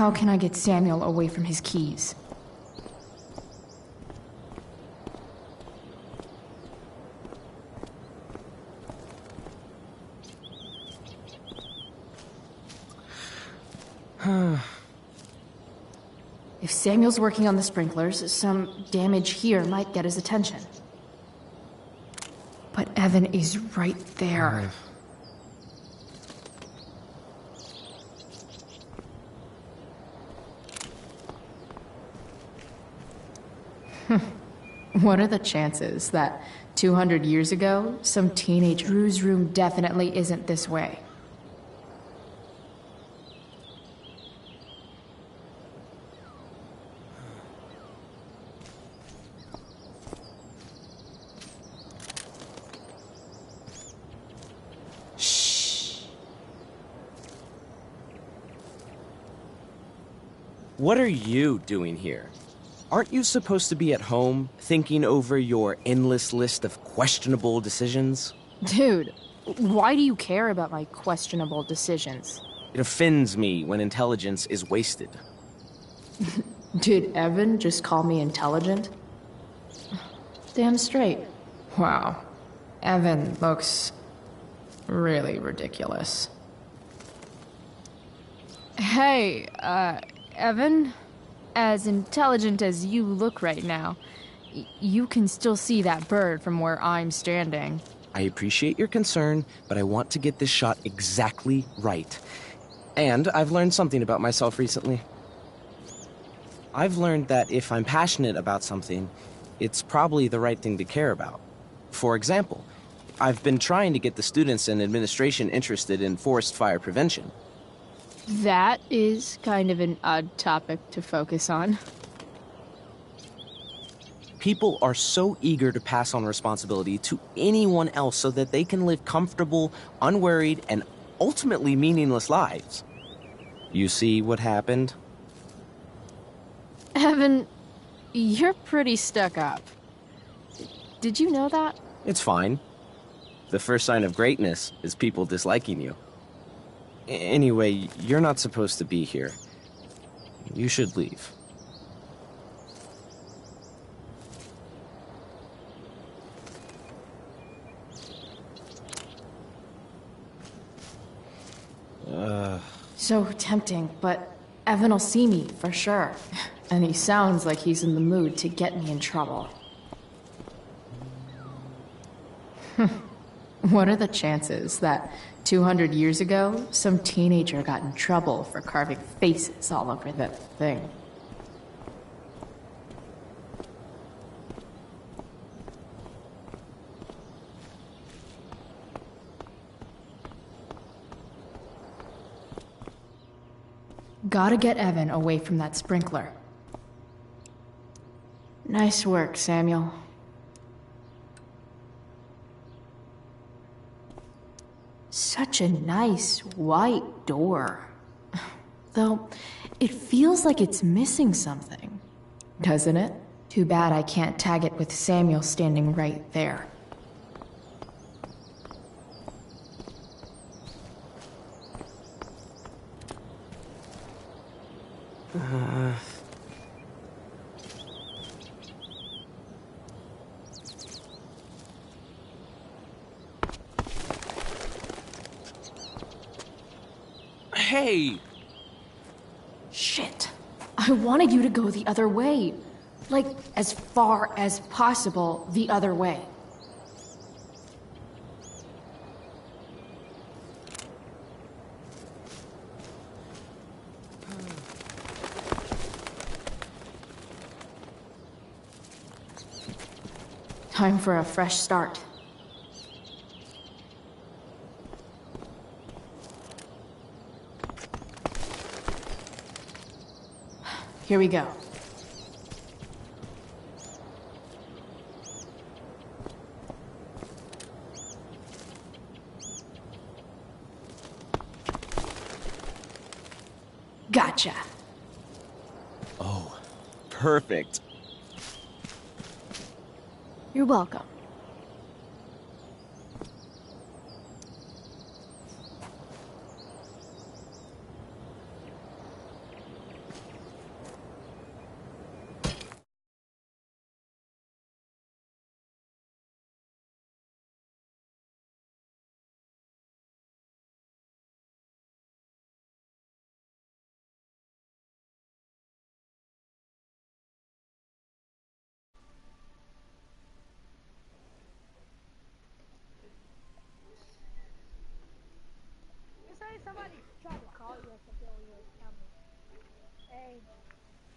How can I get Samuel away from his keys? If Samuel's working on the sprinklers, some damage here might get his attention. But Evan is right there. What are the chances that 200 years ago, some teenager whose room definitely isn't this way? What are you doing here? Aren't you supposed to be at home, thinking over your endless list of questionable decisions? Dude, why do you care about my questionable decisions? It offends me when intelligence is wasted. Did Evan just call me intelligent? Damn straight. Wow. Evan looks really ridiculous. Hey, Evan? As intelligent as you look right now, you can still see that bird from where I'm standing. I appreciate your concern, but I want to get this shot exactly right. And I've learned something about myself recently. I've learned that if I'm passionate about something, it's probably the right thing to care about. For example, I've been trying to get the students and administration interested in forest fire prevention. That is kind of an odd topic to focus on. People are so eager to pass on responsibility to anyone else so that they can live comfortable, unworried, and ultimately meaningless lives. You see what happened? Evan, you're pretty stuck up. Did you know that? It's fine. The first sign of greatness is people disliking you. Anyway, you're not supposed to be here. You should leave. So tempting, but Evan will see me for sure. And he sounds like he's in the mood to get me in trouble. What are the chances that 200 years ago, some teenager got in trouble for carving faces all over that thing? Gotta get Evan away from that sprinkler. Nice work, Samuel. Such a nice white door. Though, it feels like it's missing something, doesn't it? Too bad I can't tag it with Samuel standing right there. Hey! Shit. I wanted you to go the other way. Like, as far as possible the other way. Time for a fresh start. Here we go. Gotcha. Oh, perfect. You're welcome.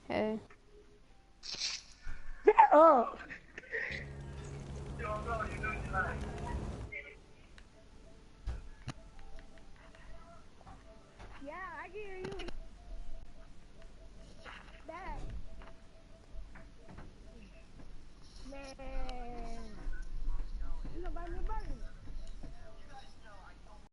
Hey. Oh. Yeah, I can hear you. Dad. Man. You gonna buy me a burger?